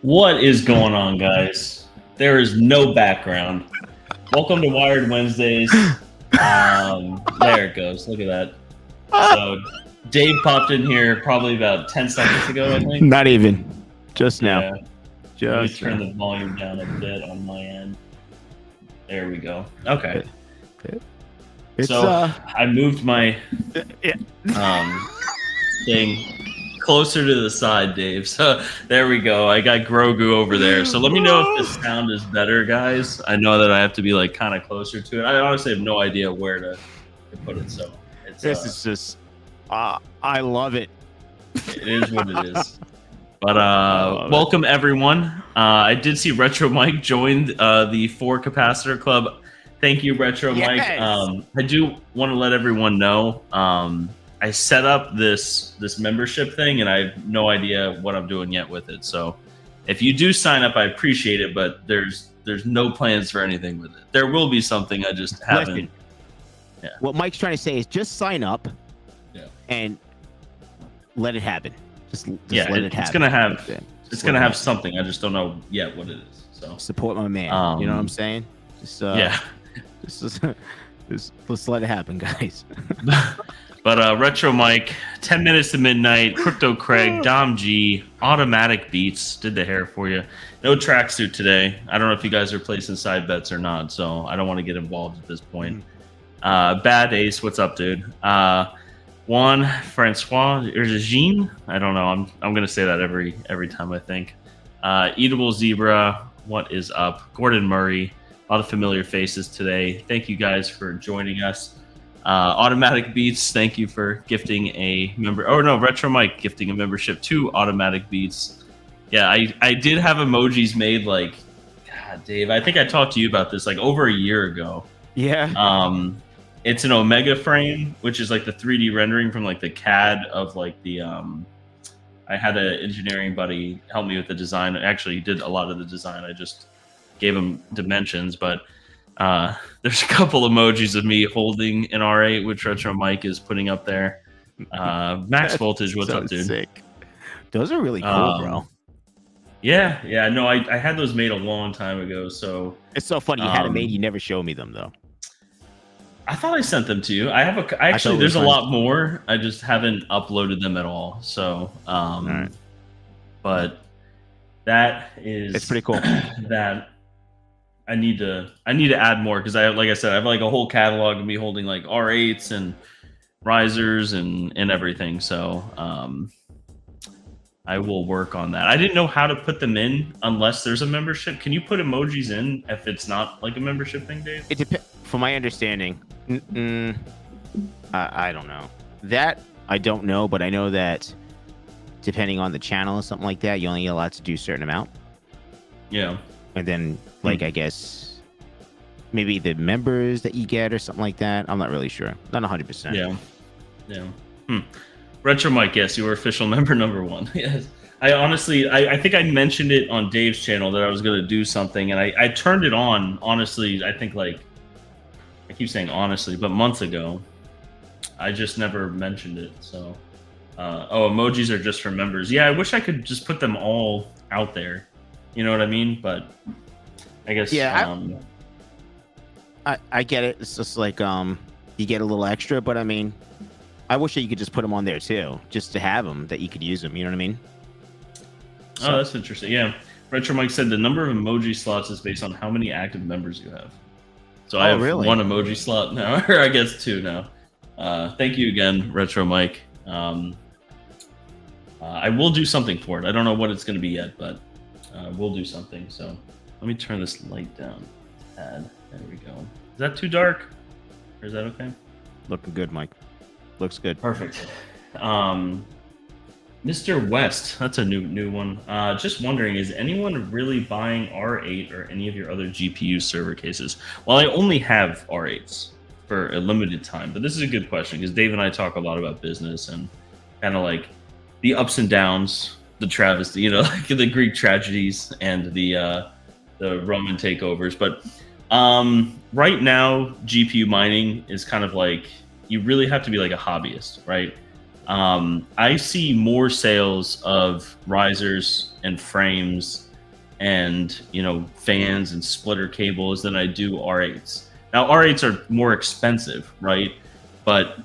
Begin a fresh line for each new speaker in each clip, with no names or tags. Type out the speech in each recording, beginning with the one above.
What is going on, guys? There is no background. Welcome to Wired Wednesdays. There it goes. Look at that. So, Dave popped in here probably about 10 seconds ago, I think.
Not even. Just now.
Yeah. Let me
Just
turn
now.
the volume down a bit on my end. There we go. Okay.
It's
So I moved my thing closer to the side, Dave. So there we go. I got Grogu over there. So let me know if the sound is better, guys. I know that I have to be like kind of closer to it. I honestly have no idea where to put it. So it's
this is just I love it.
it is what it is. But welcome everyone. I did see Retro Mike joined the 4 Capacitor Club. Thank you, Retro Mike. I do want to let everyone know I set up this membership thing, and I have no idea what I'm doing yet with it. So if you do sign up, I appreciate it, but there's no plans for anything with it. There will be something, I just haven't.
Listen,
Yeah.
what Mike's trying to say is just sign up
Yeah.
and let it happen. Just
Yeah,
let it happen.
it's gonna have
Yeah.
it's gonna have something. I just don't know yet what it is. So
Support my man. You know what I'm saying? Just
yeah.
Let's let it happen, guys.
But Retro Mike, 10 minutes to midnight, Crypto Craig, Dom G, Automatic Beats did the hair for you. No tracksuit today. I don't know if you guys are placing side bets or not, so I don't want to get involved at this point. Bad Ace, what's up, dude? Juan Francois or Jean? I don't know. I'm gonna say that every time I think. Eatable Zebra, what is up? Gordon Murray, a lot of familiar faces today. Thank you guys for joining us. Automatic Beats, thank you for gifting a member. Oh no, Retro Mike gifting a membership to Automatic Beats. Yeah, I did have emojis made like, God, Dave, I think I talked to you about this like over a year ago.
Yeah.
It's an Omega frame, which is like the 3D rendering from like the CAD of like the I had an engineering buddy help me with the design. Actually, he did a lot of the design. I just gave him dimensions, but there's a couple emojis of me holding an R8, which Retro Mike is putting up there. Max Voltage, what's up, dude?
Sick. Those are really cool, bro.
Yeah. No, I had those made a long time ago. So
It's so funny. You had it made. You never showed me them though.
I thought I sent them to you. Actually, there's a lot more. I just haven't uploaded them at all. So,
right.
But that is
It's pretty cool.
That I need to add more because like I said, I have like a whole catalog of me holding like R8s and risers and everything. So I will work on that. I didn't know how to put them in unless there's a membership. Can you put emojis in if it's not like a membership thing, Dave?
It depends. From my understanding, I don't know. That I don't know, but I know that depending on the channel or something like that, you only get allowed to do a certain amount.
Yeah.
And then, like, I guess maybe the members that you get or something like that. I'm not really sure. Not 100%.
Yeah. Retro Mike, yes, you were official member number 1. Yes. I honestly, I think I mentioned it on Dave's channel that I was going to do something, and I turned it on, honestly, I think like, I keep saying honestly, but months ago. I just never mentioned it. So, emojis are just for members. Yeah, I wish I could just put them all out there. You know what I mean? But I guess.
Yeah, I get it. It's just like you get a little extra, but I mean, I wish that you could just put them on there too, just to have them that you could use them. You know what I mean?
So, that's interesting. Yeah, Retro Mike said the number of emoji slots is based on how many active members you have. So I have
really?
1 emoji slot now, or I guess 2 now. Thank you again, Retro Mike. I will do something for it. I don't know what it's going to be yet, but we'll do something. So let me turn this light down. There we go. Is that too dark? Or is that okay?
Looking good, Mike. Looks good.
Perfect. Mr. West, that's a new one. Just wondering, is anyone really buying R8 or any of your other GPU server cases? Well, I only have R8s for a limited time, but this is a good question because Dave and I talk a lot about business and kind of like the ups and downs, the travesty, like the Greek tragedies and the Roman takeovers. But right now, GPU mining is kind of like, you really have to be like a hobbyist, right? I see more sales of risers and frames and fans and splitter cables than I do R8s. Now R8s are more expensive, right? But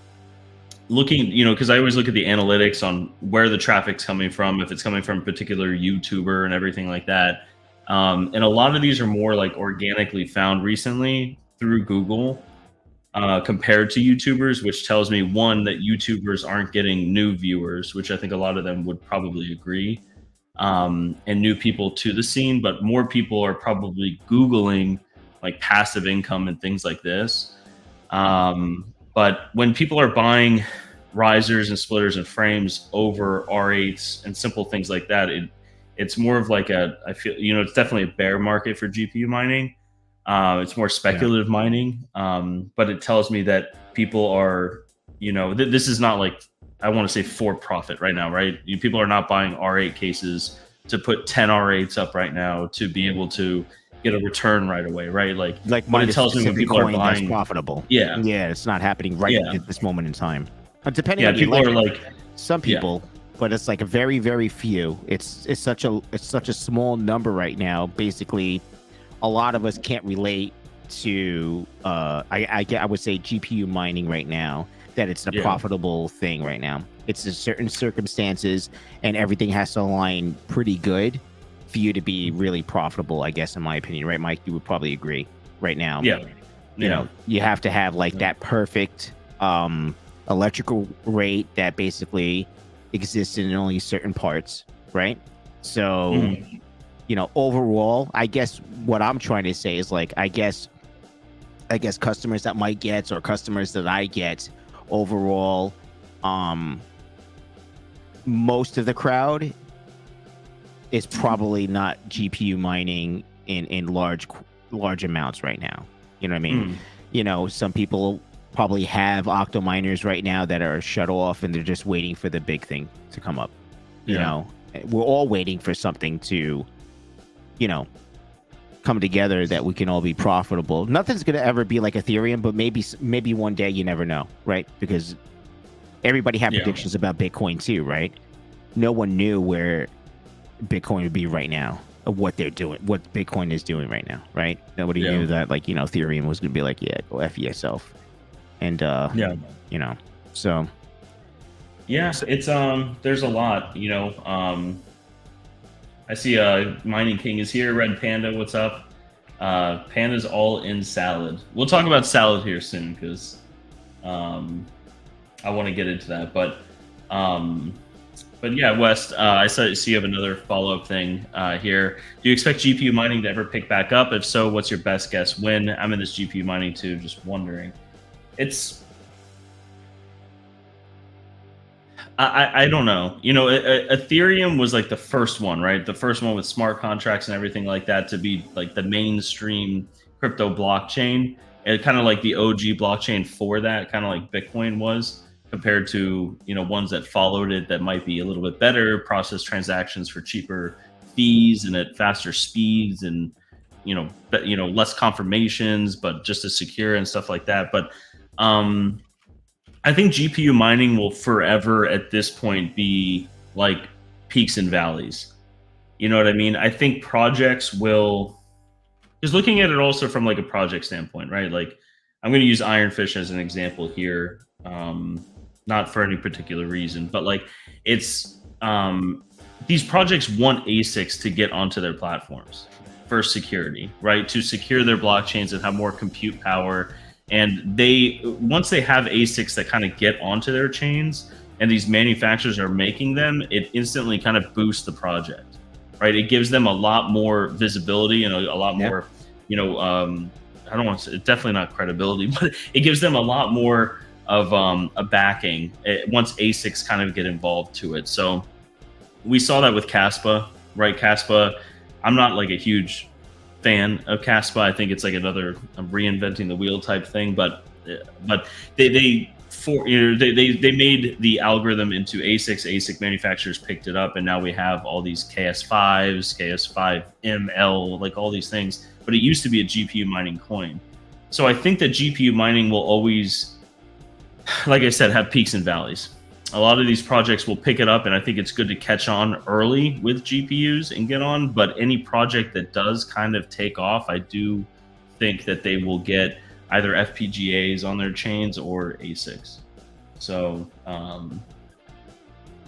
looking, because I always look at the analytics on where the traffic's coming from, if it's coming from a particular YouTuber and everything like that. And a lot of these are more like organically found recently through Google compared to YouTubers, which tells me, one, that YouTubers aren't getting new viewers, which I think a lot of them would probably agree, and new people to the scene, but more people are probably Googling like passive income and things like this. But when people are buying risers and splitters and frames over R8s and simple things like that, it's more of like I feel, it's definitely a bear market for GPU mining. It's more speculative mining. But it tells me that people are, this is not like, I want to say for profit right now, right? People are not buying R8 cases to put 10 R8s up right now to be able to get a return right away, right? Like what it tells me when people are buying
profitable.
Yeah,
it's not happening at this moment in time. Depending on
people are like
some people, but it's like a very, very few. It's such a small number right now. Basically, a lot of us can't relate to I would say GPU mining right now, that it's a profitable thing right now. It's in certain circumstances, and everything has to align pretty good for you to be really profitable, I guess, in my opinion, right, Mike? You would probably agree right now. You have to have like that perfect electrical rate that basically exists in only certain parts, right? So overall, I guess what I'm trying to say is like, I guess customers that Mike gets or customers that I get overall, most of the crowd is probably not GPU mining in large amounts right now. You know what I mean? Some people probably have octo miners right now that are shut off and they're just waiting for the big thing to come up. We're all waiting for something to, come together that we can all be profitable. Nothing's going to ever be like Ethereum, but maybe one day, you never know, right? Because everybody had predictions about Bitcoin too, right? No one knew where Bitcoin would be right now, of what they're doing, what Bitcoin is doing right now, right? Nobody knew that, like, Ethereum was going to be like, go F yourself. And, so.
Yeah, it's, there's a lot, I see Mining Kiing is here. Red Panda, what's up? Panda's all in salad. We'll talk about salad here soon because I want to get into that. But yeah, West, I see you have another follow-up thing here. Do you expect GPU mining to ever pick back up? If so, what's your best guess when? I'm in this GPU mining too, just wondering. I don't know. Ethereum was like the first one, right? The first one with smart contracts and everything like that to be like the mainstream crypto blockchain. And kind of like the OG blockchain for that, kind of like Bitcoin was, compared to, ones that followed it that might be a little bit better, process transactions for cheaper fees and at faster speeds and, less confirmations, but just as secure and stuff like that. But, I think GPU mining will forever at this point be like peaks and valleys. You know what I mean? I think projects will, just looking at it also from like a project standpoint, right? Like I'm going to use Ironfish as an example here. Not for any particular reason, but like it's, these projects want ASICs to get onto their platforms for security, right? To secure their blockchains and have more compute power. And once they have ASICs that kind of get onto their chains and these manufacturers are making them, it instantly kind of boosts the project, right? It gives them a lot more visibility and a lot more, I don't want to say, definitely not credibility, but it gives them a lot more of a backing once ASICs kind of get involved to it. So we saw that with Caspa, right? Caspa, I'm not like a huge fan of Caspa. I think it's like another reinventing the wheel type thing, but they made the algorithm into ASICs. ASIC manufacturers picked it up, and now we have all these KS5s, KS5ML, like all these things. But it used to be a GPU mining coin. So I think that GPU mining will always, like I said, have peaks and valleys. a lot of these projects will pick it up, and I think it's good to catch on early with GPUs and get on. But any project that does kind of take off, I do think that they will get either FPGAs on their chains or ASICs. So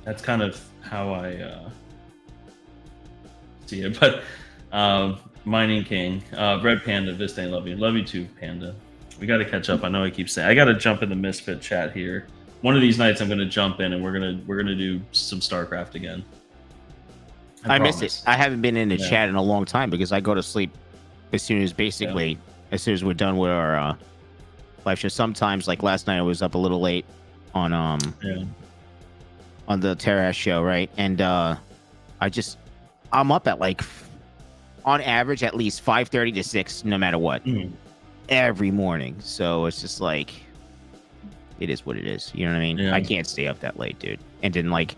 that's kind of how I see it. But Mining Kiing, Red Panda, Vistane, love you too, Panda. We got to catch up. I know I keep saying I got to jump in the Misfit chat here. One of these nights I'm going to jump in and we're gonna do some StarCraft again.
I miss it. I haven't been in the chat in a long time because I go to sleep as soon as as soon as we're done with our live show. Sometimes, like last night, I was up a little late on the Terra show, right? And I'm up at like on average at least 5:30 to 6, no matter what, every morning. So it's just like it is what it is. You know what I mean? I can't stay up that late, dude. And then like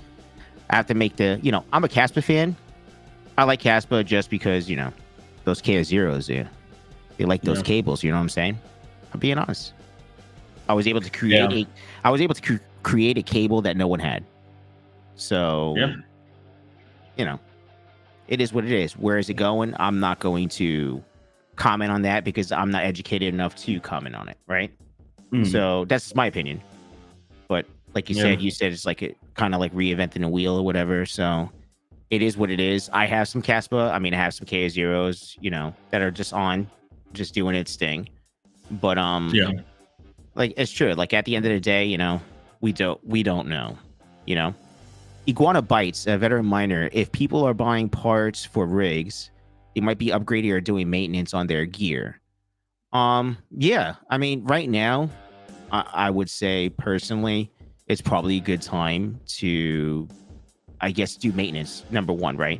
I have to make I'm a Caspa fan. I like Caspa just because those KO0s, they like those cables. You know what I'm saying? I'm being honest. I was able to create create a cable that no one had. So it is what it is. Where is it going? I'm not going to comment on that because I'm not educated enough to comment on it, right? So that's my opinion. But like you said it's like it kind of like reinventing a wheel or whatever. So it is what it is. I have some Caspa. I mean, I have some KO0s, that are just doing its thing. But like it's true. Like at the end of the day, we don't know. Iguana Bytes, a veteran miner. If people are buying parts for rigs, they might be upgrading or doing maintenance on their gear. Yeah. I mean, right now, I would say personally, it's probably a good time to, I guess, do maintenance. Number one, right?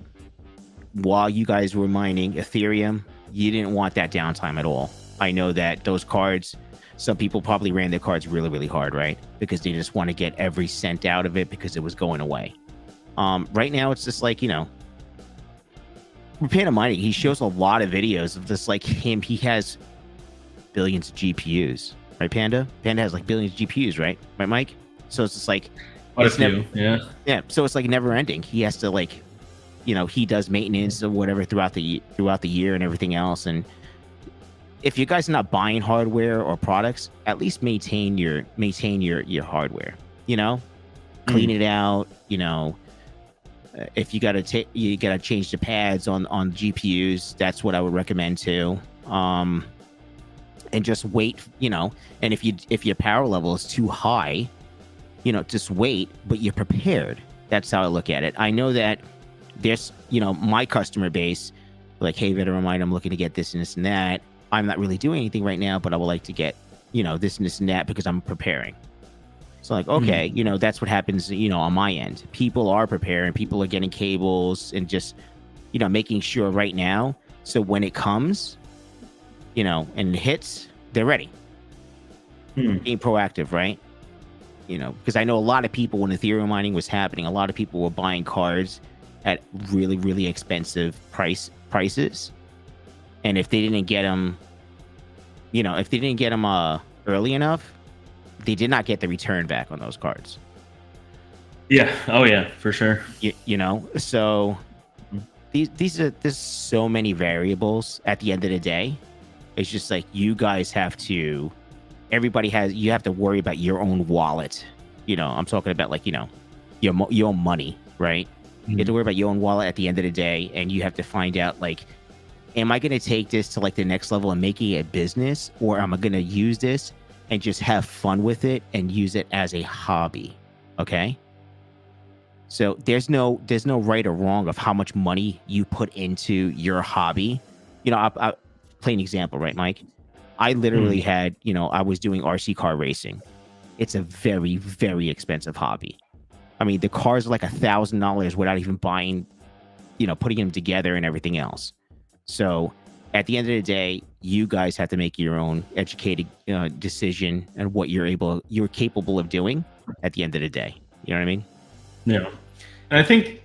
While you guys were mining Ethereum, you didn't want that downtime at all. I know that those cards, some people probably ran their cards really, really hard, right? Because they just want to get every cent out of it because it was going away. Right now, it's just like, with Panda Mining, he shows a lot of videos of this, like him. He has billions of GPUs, right, Panda? Panda has like billions of GPUs, right? Right, Mike? So it's just like, yeah. So it's like never ending. He has to like, he does maintenance or whatever throughout the year and everything else. And if you guys are not buying hardware or products, at least maintain your hardware. Clean it out. If you gotta change the pads on GPUs, that's what I would recommend too. And just wait. And if your power level is too high, just wait, but you're prepared. That's how I look at it. I know that there's, my customer base, like, hey, veteran mine, I'm looking to get this and this and that. I'm not really doing anything right now, but I would like to get, this and this and that because I'm preparing. So like, okay, that's what happens, on my end. People are preparing, people are getting cables and just, making sure right now. So when it comes, and it hits, they're ready. Being proactive, right? Because I know a lot of people when Ethereum mining was happening, a lot of people were buying cards at really, really expensive prices. And if they didn't get them, early enough, they did not get the return back on those cards.
Yeah. Oh yeah, for sure.
So there's so many variables at the end of the day. It's just like you guys have to, you have to worry about your own wallet. I'm talking about like, your own money, right? You have to worry about your own wallet at the end of the day. And you have to find out like, am I going to take this to like the next level and making it a business, or am I going to use this and just have fun with it and use it as a hobby? Okay. So there's no right or wrong of how much money you put into your hobby. I play an example, right, Mike? I literally had, I was doing RC car racing. It's a very, very expensive hobby. I mean, the cars are like $1,000 without even buying, putting them together and everything else. So at the end of the day, you guys have to make your own educated decision and what you're capable of doing at the end of the day. You know what I mean?
Yeah. And I think,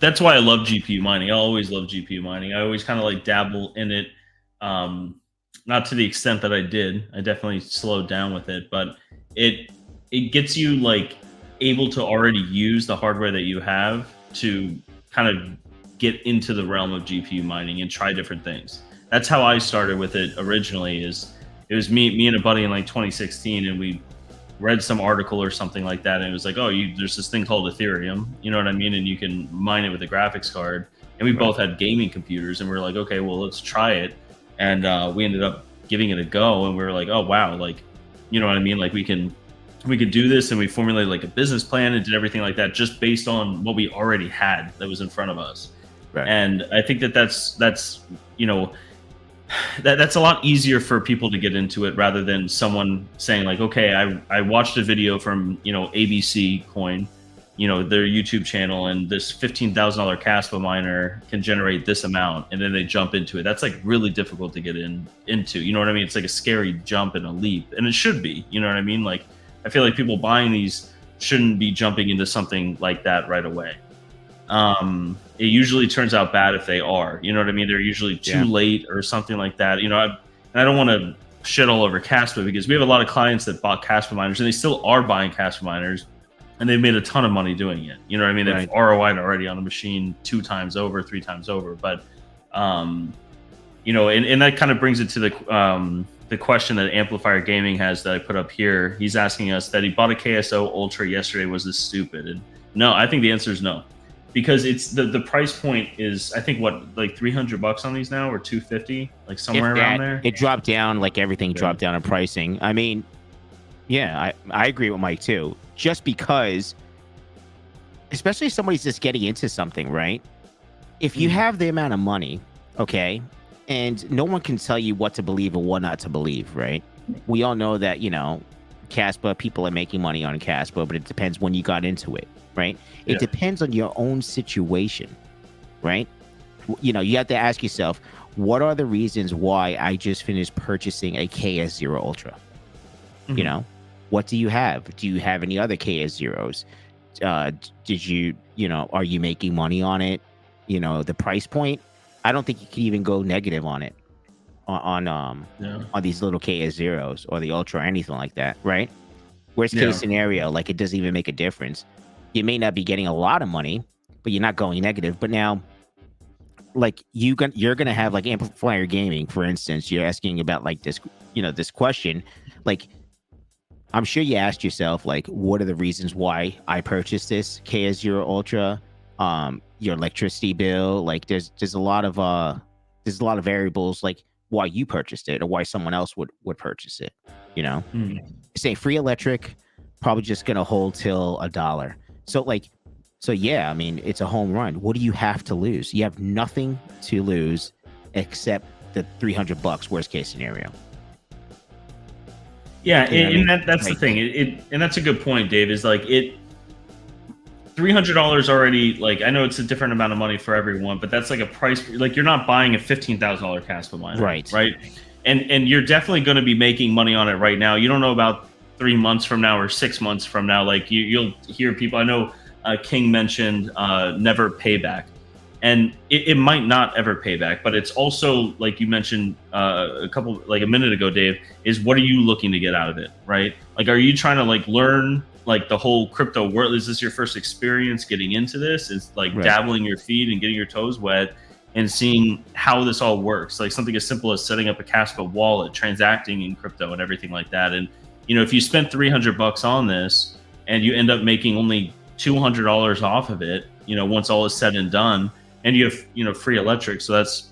that's why I love GPU mining. I always love GPU mining. I always kind of like dabble in it. Not to the extent that I did. I definitely slowed down with it, but it gets you like able to already use the hardware that you have to kind of get into the realm of GPU mining and try different things. That's how I started with it originally. It was me and a buddy in like 2016, and we read some article or something like that, and it was like, oh, there's this thing called Ethereum, you know what I mean, and you can mine it with a graphics card. And we both had gaming computers, and we were like, okay, well, let's try it. And we ended up giving it a go, and we were like, oh wow, like, you know what I mean, like we could do this, and we formulated like a business plan and did everything like that just based on what we already had that was in front of us. Right. And I think that's you know, that's a lot easier for people to get into it rather than someone saying like, okay, I watched a video from, you know, ABC Coin, you know, their YouTube channel, and this $15,000 Caspa miner can generate this amount, and then they jump into it. That's like really difficult to get into, you know what I mean? It's like a scary jump and a leap, and it should be, you know what I mean? Like, I feel like people buying these shouldn't be jumping into something like that right away. It usually turns out bad if they are, you know what I mean? They're usually too late or something like that. You know, I don't want to shit all over Caspa, because we have a lot of clients that bought Caspa miners, and they still are buying Caspa miners, and they've made a ton of money doing it. You know what I mean? They've ROI'd already on a machine 2 times over, 3 times over. But, you know, and that kind of brings it to the question that Amplifier Gaming has that I put up here. He's asking us that he bought a KSO Ultra yesterday. Was this stupid? And no, I think the answer is no, because it's the price point is, I think, what, like $300 on these now, or 250, like somewhere around there.
It dropped down, like everything dropped down in pricing. I mean, yeah, I agree with Mike too. Just because, especially if somebody's just getting into something, right? If you have the amount of money, okay, and no one can tell you what to believe or what not to believe, right? We all know that, you know, Caspa, people are making money on Caspa, but it depends when you got into it, right? It depends on your own situation, right? You know, you have to ask yourself, what are the reasons why I just finished purchasing a KS0 Ultra? You know, what do you have? Do you have any other KS0s? Did you, you know, are you making money on it? You know, the price point, I don't think you can even go negative on it on these little KS0s or the Ultra or anything like that, right? Worst case scenario, like, it doesn't even make a difference. You may not be getting a lot of money, but you're not going negative. But now, like, you're gonna have, like, Amplifier Gaming, for instance. You're asking about, like, this, you know, this question. Like, I'm sure you asked yourself, like, what are the reasons why I purchased this KS0 Ultra? Your electricity bill, like, there's a lot of variables, like, why you purchased it or why someone else would purchase it, you know? Say free electric, probably just gonna hold till $1. So yeah, I mean, it's a home run. What do you have to lose? You have nothing to lose except the $300 worst case scenario.
Yeah, and that's the thing. And that's a good point, Dave, is like, $300 already, like, I know it's a different amount of money for everyone, but that's like a price, like, you're not buying a $15,000 Caspa miner, right? And you're definitely going to be making money on it right now. You don't know about 3 months from now or 6 months from now. Like, you'll hear people, I know King mentioned never payback, and it might not ever pay back, but it's also, like you mentioned a minute ago, Dave, is what are you looking to get out of it, right? Like, are you trying to, like, learn, like, the whole crypto world? Is this your first experience getting into this? Is, like, dabbling your feet and getting your toes wet and seeing how this all works? Like, something as simple as setting up a Caspa wallet, transacting in crypto and everything like that. And, you know, if you spent $300 on this and you end up making only $200 off of it, you know, once all is said and done, and you have, you know, free electric, so that's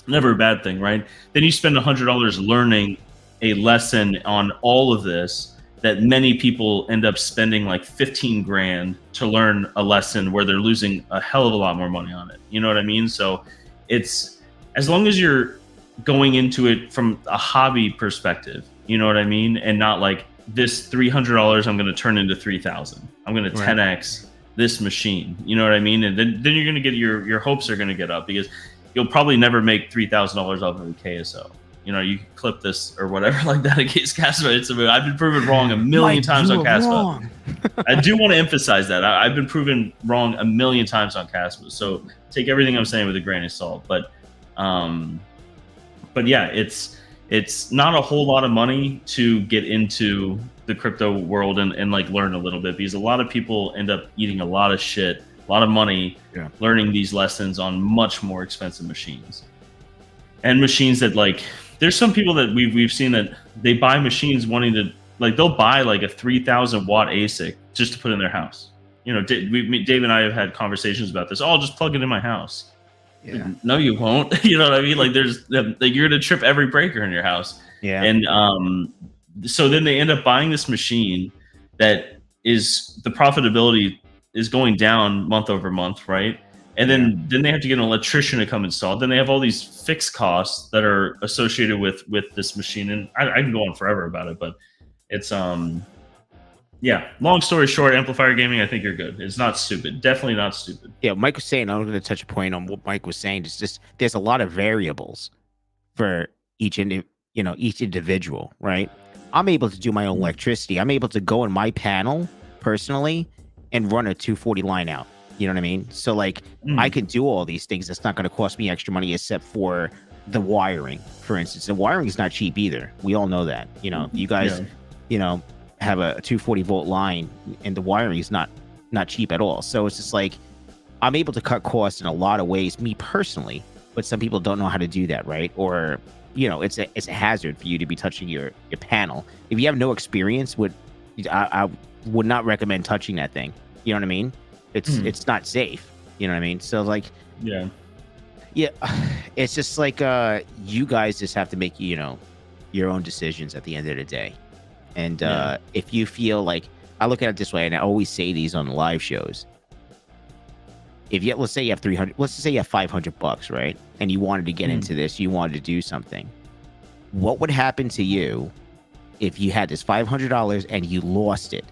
never a bad thing, right? Then you spend $100 learning a lesson on all of this, that many people end up spending like 15 grand to learn a lesson where they're losing a hell of a lot more money on it. You know what I mean? So it's, as long as you're going into it from a hobby perspective, you know what I mean? And not like, this $300 I'm going to turn into 3,000. I'm going to 10x this machine. You know what I mean? And then you're going to get your hopes are going to get up, because you'll probably never make $3,000 off of a KSO. You know, you can clip this or whatever like that against Caspa. I've been proven wrong a million times on Caspa. I do want to emphasize that. I've been proven wrong a million times on Caspa. So take everything I'm saying with a grain of salt. But yeah, it's not a whole lot of money to get into the crypto world and like learn a little bit, because a lot of people end up eating a lot of shit, a lot of money, learning these lessons on much more expensive machines, and machines that like, there's some people that we've seen that they buy machines wanting to, like, they'll buy like a 3,000 watt ASIC just to put in their house. You know, Dave and I have had conversations about this. Oh, I'll just plug it in my house. Yeah. No, you won't. You know what I mean? Like, like, you're gonna trip every breaker in your house.
Yeah.
And so then they end up buying this machine that is, the profitability is going down month over month, right? And then they have to get an electrician to come install. Then they have all these fixed costs that are associated with this machine. And I can go on forever about it, but it's yeah. Long story short, amplifier gaming, I think you're good. It's not stupid. Definitely not stupid.
Yeah, Mike was saying, I'm going to touch a point on what Mike was saying. It's just, there's a lot of variables for each individual, right? I'm able to do my own electricity. I'm able to go in my panel personally and run a 240 line out. You know what I mean? So like, I can do all these things. It's not going to cost me extra money, except for the wiring, for instance. The wiring is not cheap either. We all know that. You know, you guys, have a 240 volt line, and the wiring is not cheap at all. So it's just like, I'm able to cut costs in a lot of ways, me personally, but some people don't know how to do that, right? Or, it's a hazard for you to be touching your panel. If you have no experience with, I would not recommend touching that thing. You know what I mean? It's not safe. You know what I mean? So like, yeah, it's just like, you guys just have to make, your own decisions at the end of the day. And if you feel like, I look at it this way, and I always say these on live shows. If you, let's say you have 300, let's say you have $500, right? And you wanted to get into this, you wanted to do something. What would happen to you if you had this $500 and you lost it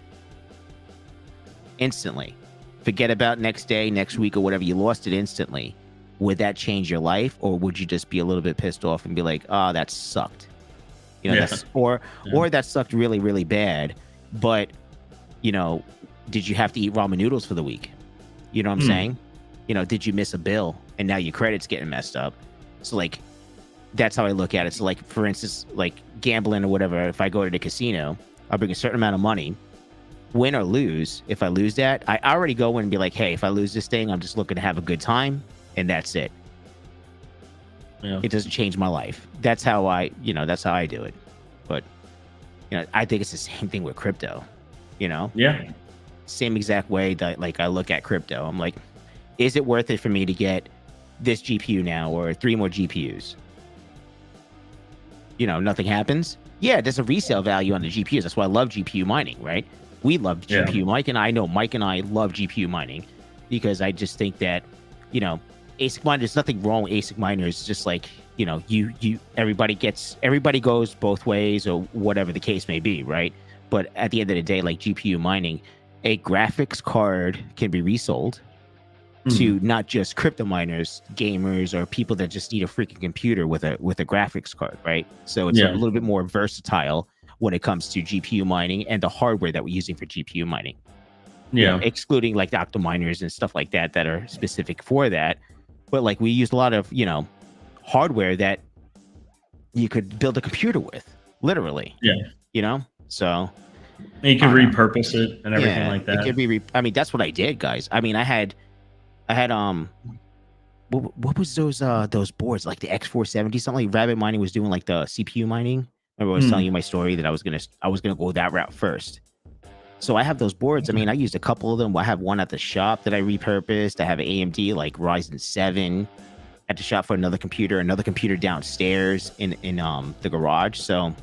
instantly? Forget about next day, next week, or whatever. You lost it instantly. Would that change your life, or would you just be a little bit pissed off and be like, "Oh, that sucked," or that sucked really, really bad? But did you have to eat ramen noodles for the week? You know what I'm saying? Did you miss a bill and now your credit's getting messed up? So like, that's how I look at it. So like, for instance, like gambling or whatever. If I go to the casino, I'll bring a certain amount of money. Win or lose, if I lose that, I already go in and be like, hey, if I lose this thing, I'm just looking to have a good time, and that's it. Yeah. It doesn't change my life. That's how I do it. But I think it's the same thing with crypto.
Yeah.
Same exact way that like I look at crypto. I'm like, is it worth it for me to get this GPU now or 3 more GPUs? Nothing happens. Yeah, there's a resale value on the GPUs. That's why I love GPU mining, right? We love GPU. Mike and I love GPU mining, because I just think that, ASIC miner, there's nothing wrong with ASIC miners. Just like, everybody goes both ways, or whatever the case may be, right? But at the end of the day, like GPU mining, a graphics card can be resold to not just crypto miners, gamers, or people that just need a freaking computer with a graphics card, right? So it's a little bit more versatile when it comes to GPU mining and the hardware that we're using for GPU mining. Excluding like the octo miners and stuff like that are specific for that. But like, we use a lot of, hardware that you could build a computer with, literally. Yeah. So
and you can repurpose it and everything like that.
It could be I mean, that's what I did, guys. I mean, I had what was those boards, like the X470, something like Rabid Mining was doing, like the CPU mining. Remember I was telling you my story that I was gonna go that route first. So I have those boards. I mean, I used a couple of them. I have one at the shop that I repurposed. I have an AMD like Ryzen 7 at the shop for another computer downstairs in the garage. So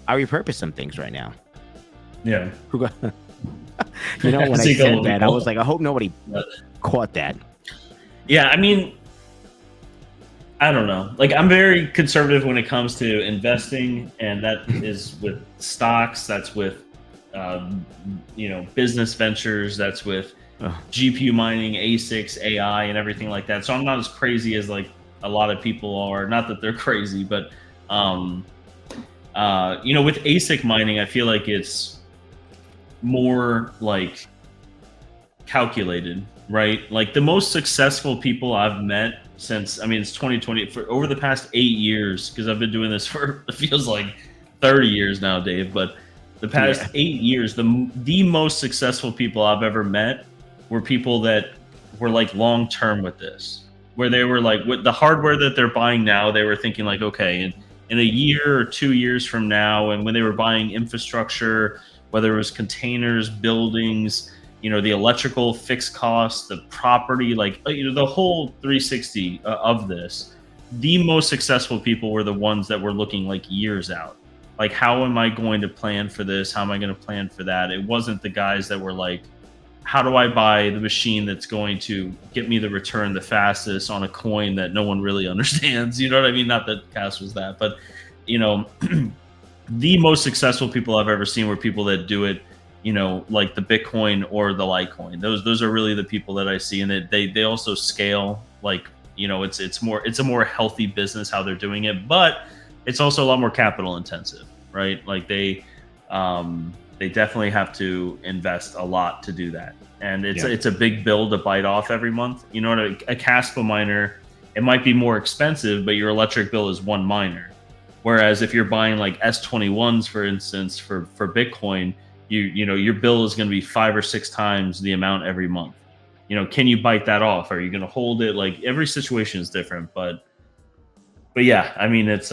I repurpose some things right now.
Yeah.
When I said that, I was like, I hope nobody caught that.
Yeah, I mean, I don't know. Like, I'm very conservative when it comes to investing, and that is with stocks. That's with, business ventures. That's with GPU mining, ASICs, AI, and everything like that. So I'm not as crazy as like a lot of people are. Not that they're crazy, but with ASIC mining, I feel like it's more like calculated, right? Like, the most successful people I've met since, it's 2020, for over the past 8 years, because I've been doing this for, it feels like 30 years now, Dave, but The past 8 years, the most successful people I've ever met were people that were like long term with this, where they were like, with the hardware that they're buying now, they were thinking like, okay, in a year or 2 years from now, and when they were buying infrastructure, whether it was containers, buildings, the electrical fixed costs, the property, like the whole 360 of this, the most successful people were the ones that were looking like years out. Like, how am I going to plan for this? How am I going to plan for that? It wasn't the guys that were like, how do I buy the machine that's going to get me the return the fastest on a coin that no one really understands? You know what I mean? Not that Cass was that, but the most successful people I've ever seen were people that do it, like the Bitcoin or the Litecoin. Those are really the people that I see, and they also scale. Like, it's a more healthy business how they're doing it, but it's also a lot more capital intensive, right? Like they definitely have to invest a lot to do that, and it's a big bill to bite off every month. A Caspa miner, it might be more expensive, but your electric bill is one miner. Whereas if you're buying like S21s, for instance, for Bitcoin, your bill is going to be 5 or 6 times the amount every month. Can you bite that off? Are you going to hold it? Like, every situation is different, but yeah, I mean, it's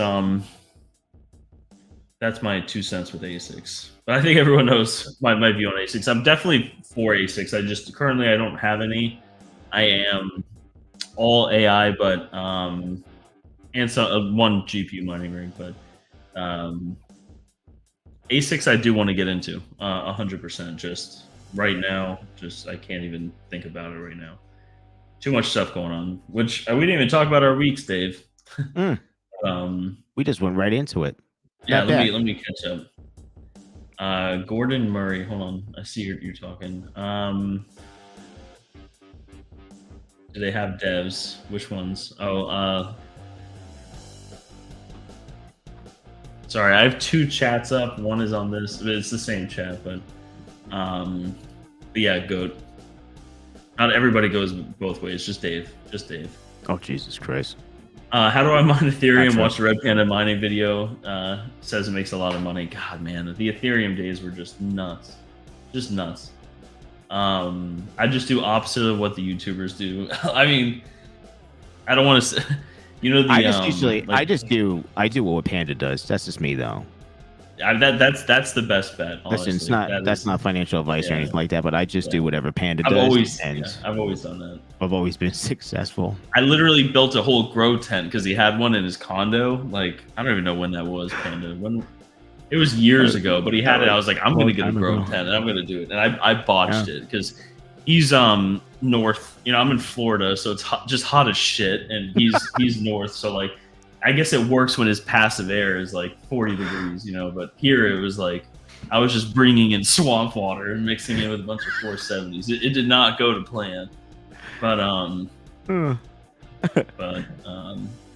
that's my 2 cents with ASICs. But I think everyone knows my view on ASICs. I'm definitely for ASICs. Currently I don't have any. I am all AI, but and so one GPU mining rig, but ASICs I do want to get into 100%. Just right now, I can't even think about it right now. Too much stuff going on. Which we didn't even talk about our weeks, Dave.
We just went right into it.
Yeah, let me catch up. Gordon Murray, hold on. I see you're talking. Do they have devs? Which ones? Oh, sorry, I have 2 chats up. One is on this. It's the same chat, but yeah, Goat. Not everybody goes both ways. Just Dave.
Oh, Jesus Christ.
How do I mine Ethereum? Watch the Red Panda Mining video. Says it makes a lot of money. God, man, the Ethereum days were just nuts. I just do opposite of what the YouTubers do. I mean, I don't want to say, I do what Panda does. That's just me, though. That's the best bet. Honestly.
Listen, that's not financial advice or anything like that, but I just do whatever Panda does.
I've always done that.
I've always been successful.
I literally built a whole grow tent because he had one in his condo. Like, I don't even know when that was, Panda. When it was years ago, but he had it. I was like, I'm gonna get a grow tent and I'm gonna do it. And I botched it because he's north. I'm in Florida, so it's just hot as shit, and he's north, so like, I guess it works when his passive air is like 40 degrees, but here it was like, I was just bringing in swamp water and mixing it with a bunch of 470s. It did not go to plan, but I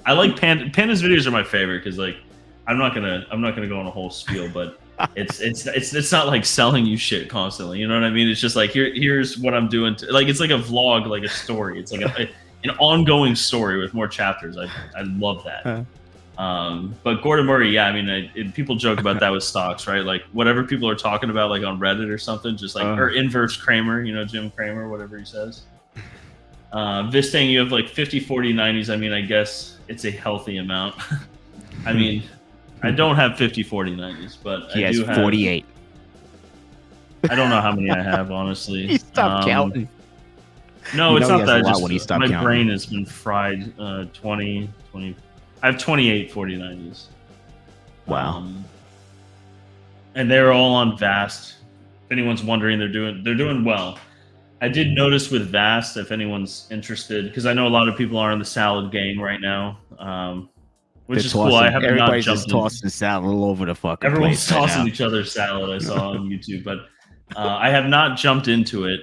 like Panda's videos are my favorite because like, I'm not gonna go on a whole spiel, but it's not like selling you shit constantly. You know what I mean? It's just like, here's what I'm doing. Like, it's like a vlog, like a story. It's like an ongoing story with more chapters. I love that. But Gordon Murray, yeah, I mean, people joke about that with stocks, right? Like, whatever people are talking about, like on Reddit or something, just like, or inverse Kramer, Jim Cramer, whatever he says. Vistang, you have like 50, 40, 90s. I mean, I guess it's a healthy amount. I mean, I don't have 50, 40, 90s, but
he has 48.
I don't know how many I have, honestly.
He stopped counting.
No, it's not that. My
counting.
Brain has been fried. 20. I have 28 4090s.
Wow.
And they're all on Vast. If anyone's wondering, they're doing well. I did notice with Vast, if anyone's interested, because I know a lot of people are in the salad gang right now, which is cool. I haven't not jumped
just tossing salad all over the fucking
Everyone's
place
tossing
right
each other's salad. I saw on YouTube, but I have not jumped into it.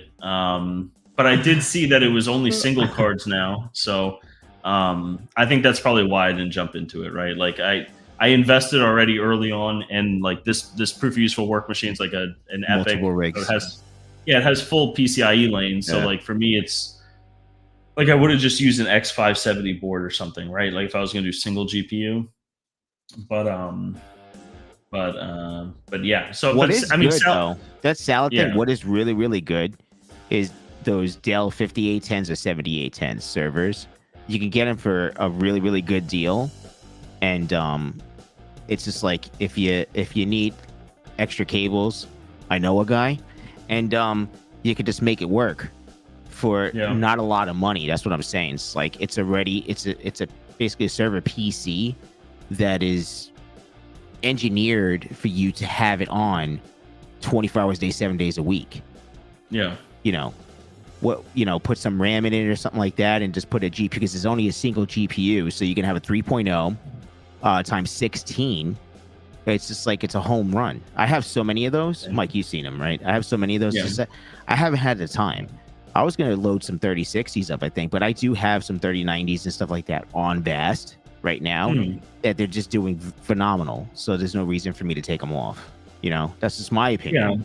But I did see that it was only single cards now, so I think that's probably why I didn't jump into it. Right, like I invested already early on, and like this proof of useful work machine is like an epic.
Rigs.
It has full PCIe lanes, so like for me, it's like I would have just used an X570 board or something, right? Like if I was going to do single GPU, but But yeah. So
What
but
is
I mean,
good though, that salad thing,
yeah.
what is really, really good is those Dell 5810s or 7810 servers. You can get them for a really, really good deal. And it's just like if you need extra cables, I know a guy, and you could just make it work for not a lot of money. That's what I'm saying. It's like it's a basically a server PC that is engineered for you to have it on 24 hours a day, 7 days a week.
Yeah.
Put some RAM in it or something like that, and just put a GPU, because there's only a single GPU, so you can have a 3.0 times 16. It's just like it's a home run. I have so many of those. Mike, you've seen them, right? I have so many of those.
Yeah.
I haven't had the time. I was going to load some 3060s up, I think, but I do have some 3090s and stuff like that on Vast right now that they're just doing phenomenal. So there's no reason for me to take them off. That's just my opinion.
Yeah.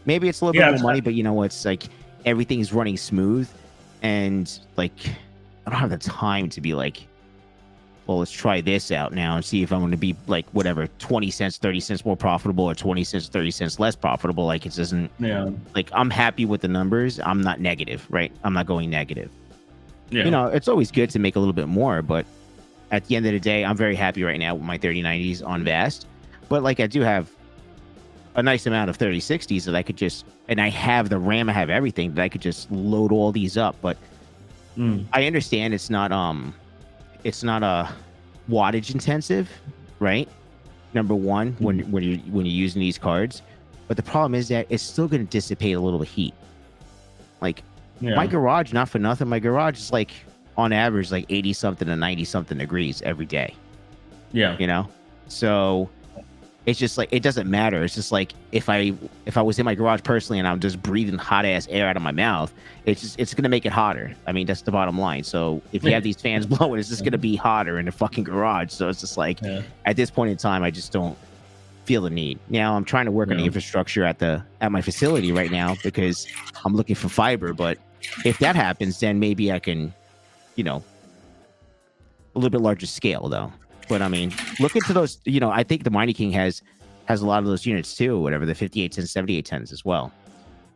Maybe it's a little bit more money, but it's like everything's running smooth, and like I don't have the time to be like, well, let's try this out now and see if I'm going to be like whatever 20 cents, 30 cents more profitable, or 20 cents, 30 cents less profitable. Like it doesn't. Yeah. Like I'm happy with the numbers. I'm not negative, right? I'm not going negative. Yeah. It's always good to make a little bit more, but at the end of the day, I'm very happy right now with my 3090s on Vast. But like I do have a nice amount of 3060s that I could just, and I have the RAM, I have everything that I could just load all these up. But I understand it's not a wattage intensive, right? Number one, when you're using these cards, but the problem is that it's still going to dissipate a little bit of heat. Like my garage, not for nothing, my garage is like on average like 80 something to 90 something degrees every day. Yeah. So it's just like, it doesn't matter. It's just like if I was in my garage personally and I'm just breathing hot ass air out of my mouth, it's going to make it hotter. I mean, that's the bottom line. So if you have these fans blowing, it's just going to be hotter in the fucking garage. So it's just like at this point in time, I just don't feel the need. Now I'm trying to work on the infrastructure at my facility right now because I'm looking for fiber. But if that happens, then maybe I can, a little bit larger scale though. But I mean, look into those. I think the Mining Kiing has a lot of those units too, whatever, the 5810s, 7810s as well.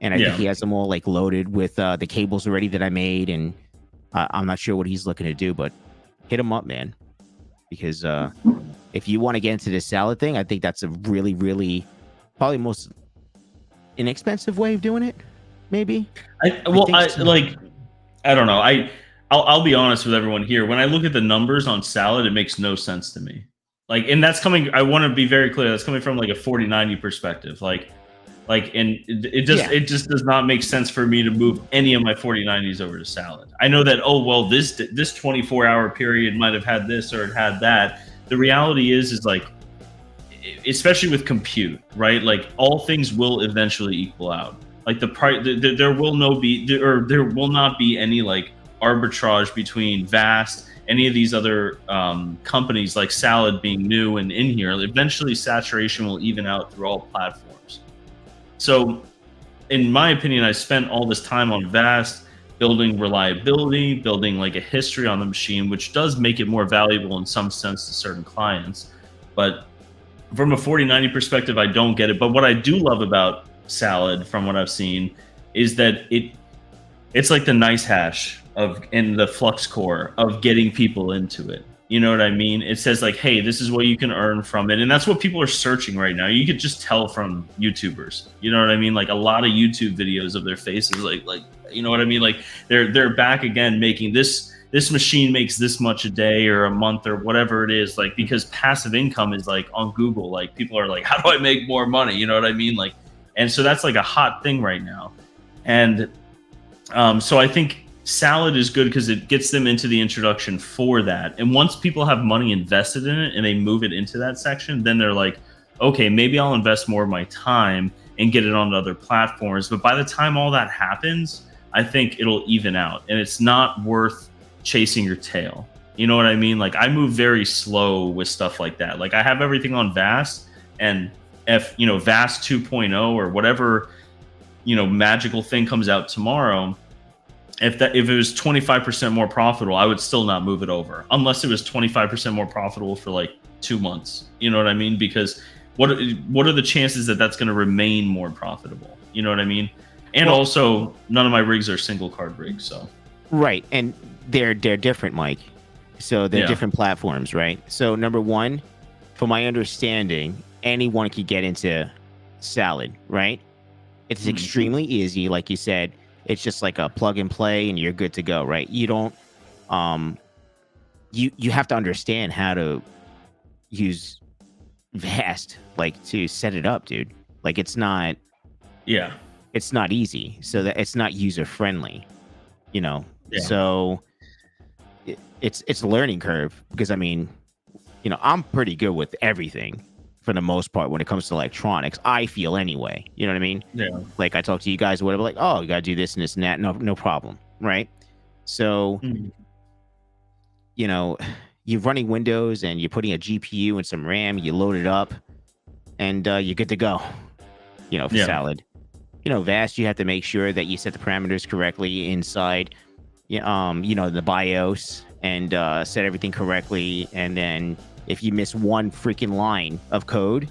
And I think he has them all like loaded with the cables already that I made. And I'm not sure what he's looking to do, but hit him up, man. Because if you want to get into this salad thing, I think that's a really, really probably most inexpensive way of doing it. Maybe. I
don't know. I'll be honest with everyone here. When I look at the numbers on salad, it makes no sense to me. And that's coming. I want to be very clear. That's coming from like a 4090 perspective. And it just does not make sense for me to move any of my 4090s over to salad. I know that this 24-hour period might have had this or it had that. The reality is like, especially with compute, right? Like all things will eventually equal out. Like the price, there will not be any like arbitrage between Vast, any of these other companies like Salad being new and in here. Eventually saturation will even out through all platforms. So in my opinion, I spent all this time on Vast building reliability, building like a history on the machine, which does make it more valuable in some sense to certain clients. But from a 4090 perspective, I don't get it. But what I do love about Salad, from what I've seen, is that it's like the nice hash in the flux core of getting people into it. You know what I mean? It says like, hey, this is what you can earn from it. And that's what people are searching right now. You could just tell from YouTubers. You know what I mean? Like a lot of YouTube videos of their faces, like you know what I mean? Like they're back again making this machine makes this much a day or a month or whatever it is, like because passive income is like on Google. Like people are like, how do I make more money? You know what I mean? Like, and so that's like a hot thing right now. And so I think Salad is good because it gets them into the introduction for that. And once people have money invested in it and they move it into that section, then they're like, okay, maybe I'll invest more of my time and get it onto other platforms. But by the time all that happens, I think it'll even out and it's not worth chasing your tail. You know what I mean? Like I move very slow with stuff like that. Like I have everything on Vast, and if Vast 2.0 or whatever, magical thing comes out tomorrow, if it was 25% more profitable, I would still not move it over unless it was 25% more profitable for like 2 months. You know what I mean? Because what are the chances that that's going to remain more profitable? You know what I mean? And
Well,
also, none of my rigs are single card rigs, so
right, and they're different, Mike. So they're
Yeah.
different platforms, right? So number one, from my understanding, anyone can get into Salad, right? It's
Mhm.
extremely easy, like you said. It's just like a plug and play, and you're good to go, right? You don't, you have to understand how to use Vast, like to set it up, dude. Like it's not
yeah,
easy, so that it's not user friendly, you know.
Yeah.
So it's a learning curve because I mean, you know, I'm pretty good with everything for the most part when it comes to electronics. I feel anyway. You know what I mean?
yeah,
Like I talk to you guys, or whatever. Like, oh, you gotta do this and this and that. No problem, right? So
Mhm.
you know, you're running Windows and you're putting a GPU and some RAM. You load it up, and you're good to go. You know, for
Yeah.
Salad. You know, Vast, you have to make sure that you set the parameters correctly inside, you know, the BIOS and set everything correctly. And then if you miss one freaking line of code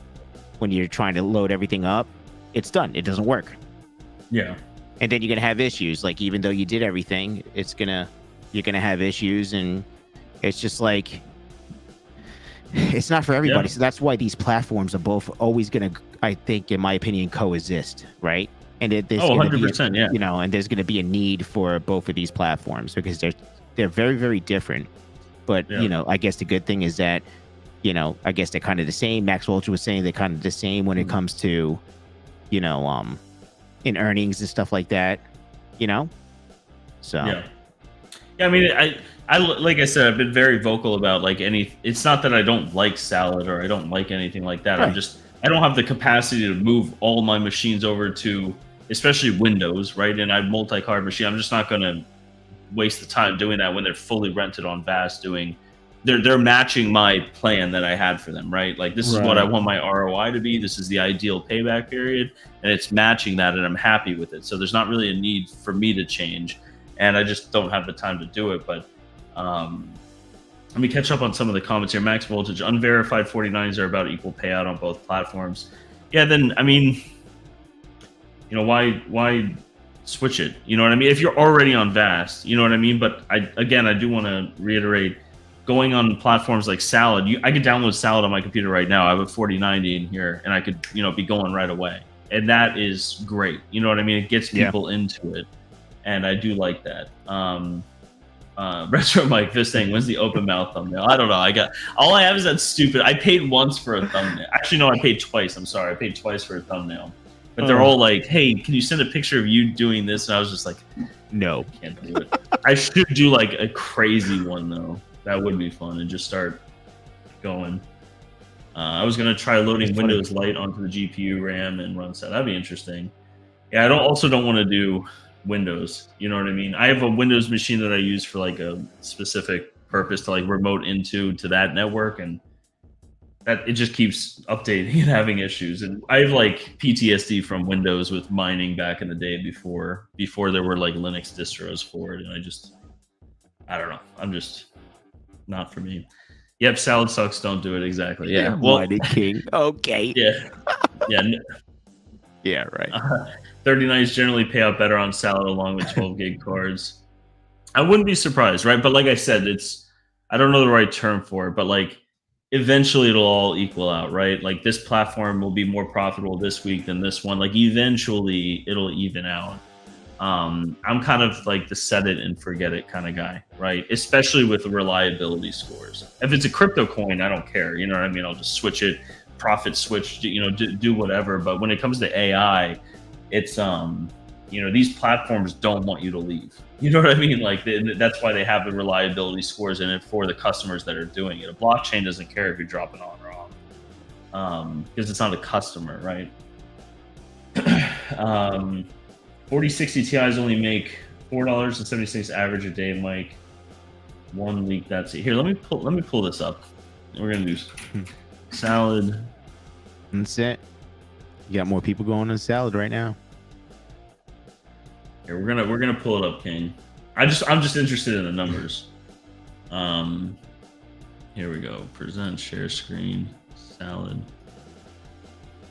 when you're trying to load everything up, it's done. It doesn't work.
yeah,
And then you're gonna have issues. Like even though you did everything, you're gonna have issues, and it's just like it's not for everybody.
Yeah.
So that's why these platforms are both always gonna, I think, in my opinion, coexist, right? And there's
Oh,
gonna be
100%, yeah.
you know, and there's gonna be a need for both of these platforms because they're very, very different. But
Yeah.
you know, I guess the good thing is that, you know, I guess they're kind of the same. Max Walter was saying they're kind of the same when it comes to, you know, in earnings and stuff like that, you know. So
Yeah. I mean, I like I said, I've been very vocal about like it's not that I don't like Salad or I don't like anything like that.
Right.
I don't have the capacity to move all my machines over to, especially Windows, right? And I have multi-card machine. I'm just not going to waste the time doing that when they're fully rented on Vast they're matching my plan that I had for them, right? Like this is what I
Right.
want my ROI to be. This is the ideal payback period, and it's matching that, and I'm happy with it. So there's not really a need for me to change, and I just don't have the time to do it. But let me catch up on some of the comments here. Max Voltage, unverified 49s are about equal payout on both platforms. Yeah, then I mean, you know, why switch it? You know what I mean? If you're already on Vast, you know what I mean? But I do want to reiterate, going on platforms like Salad, I could download Salad on my computer right now. I have a 4090 in here, and I could, you know, be going right away. And that is great. You know what I mean? It gets people into it, and I do like that. Retro Mike, this thing, when's the open mouth thumbnail? I don't know. All I have is that stupid. I paid once for a thumbnail. Actually, no, I paid twice. I'm sorry. I paid twice for a thumbnail. But they're all like, hey, can you send a picture of you doing this? And I was just like,
no,
can't do it. I should do like a crazy one though. That would be fun, and just start going. I was gonna try loading Windows Lite onto the GPU RAM and run set. That'd be interesting. Yeah, I don't want to do Windows. You know what I mean? I have a Windows machine that I use for like a specific purpose to like remote into that network, and that it just keeps updating and having issues. And I have like PTSD from Windows with mining back in the day before there were like Linux distros for it, and I don't know. I'm just not for me. Yep, Salad sucks. Don't do it. Exactly. Yeah. Well,
Mining Kiing. Okay.
yeah. Yeah.
Yeah. Right.
39s generally pay out better on Salad along with 12 gig cards. I wouldn't be surprised, right? But like I said, I don't know the right term for it, but like eventually it'll all equal out, right? Like this platform will be more profitable this week than this one. Like eventually it'll even out. I'm kind of like the set it and forget it kind of guy, right? Especially with the reliability scores. If it's a crypto coin, I don't care. You know what I mean? I'll just switch it, profit switch, you know, do whatever. But when it comes to AI, it's you know, these platforms don't want you to leave. You know what I mean? Like that's why they have the reliability scores in it for the customers that are doing it. A blockchain doesn't care if you're dropping on or off, because it's not a customer, right? 4060 Ti's only make $4.76 average a day, Mike. One week, that's it. Here, let me pull this up. We're gonna do Salad.
That's it. You got more people going on Salad right now.
Here, we're gonna pull it up, King. I'm just interested in the numbers. Here we go. Present share screen. Salad.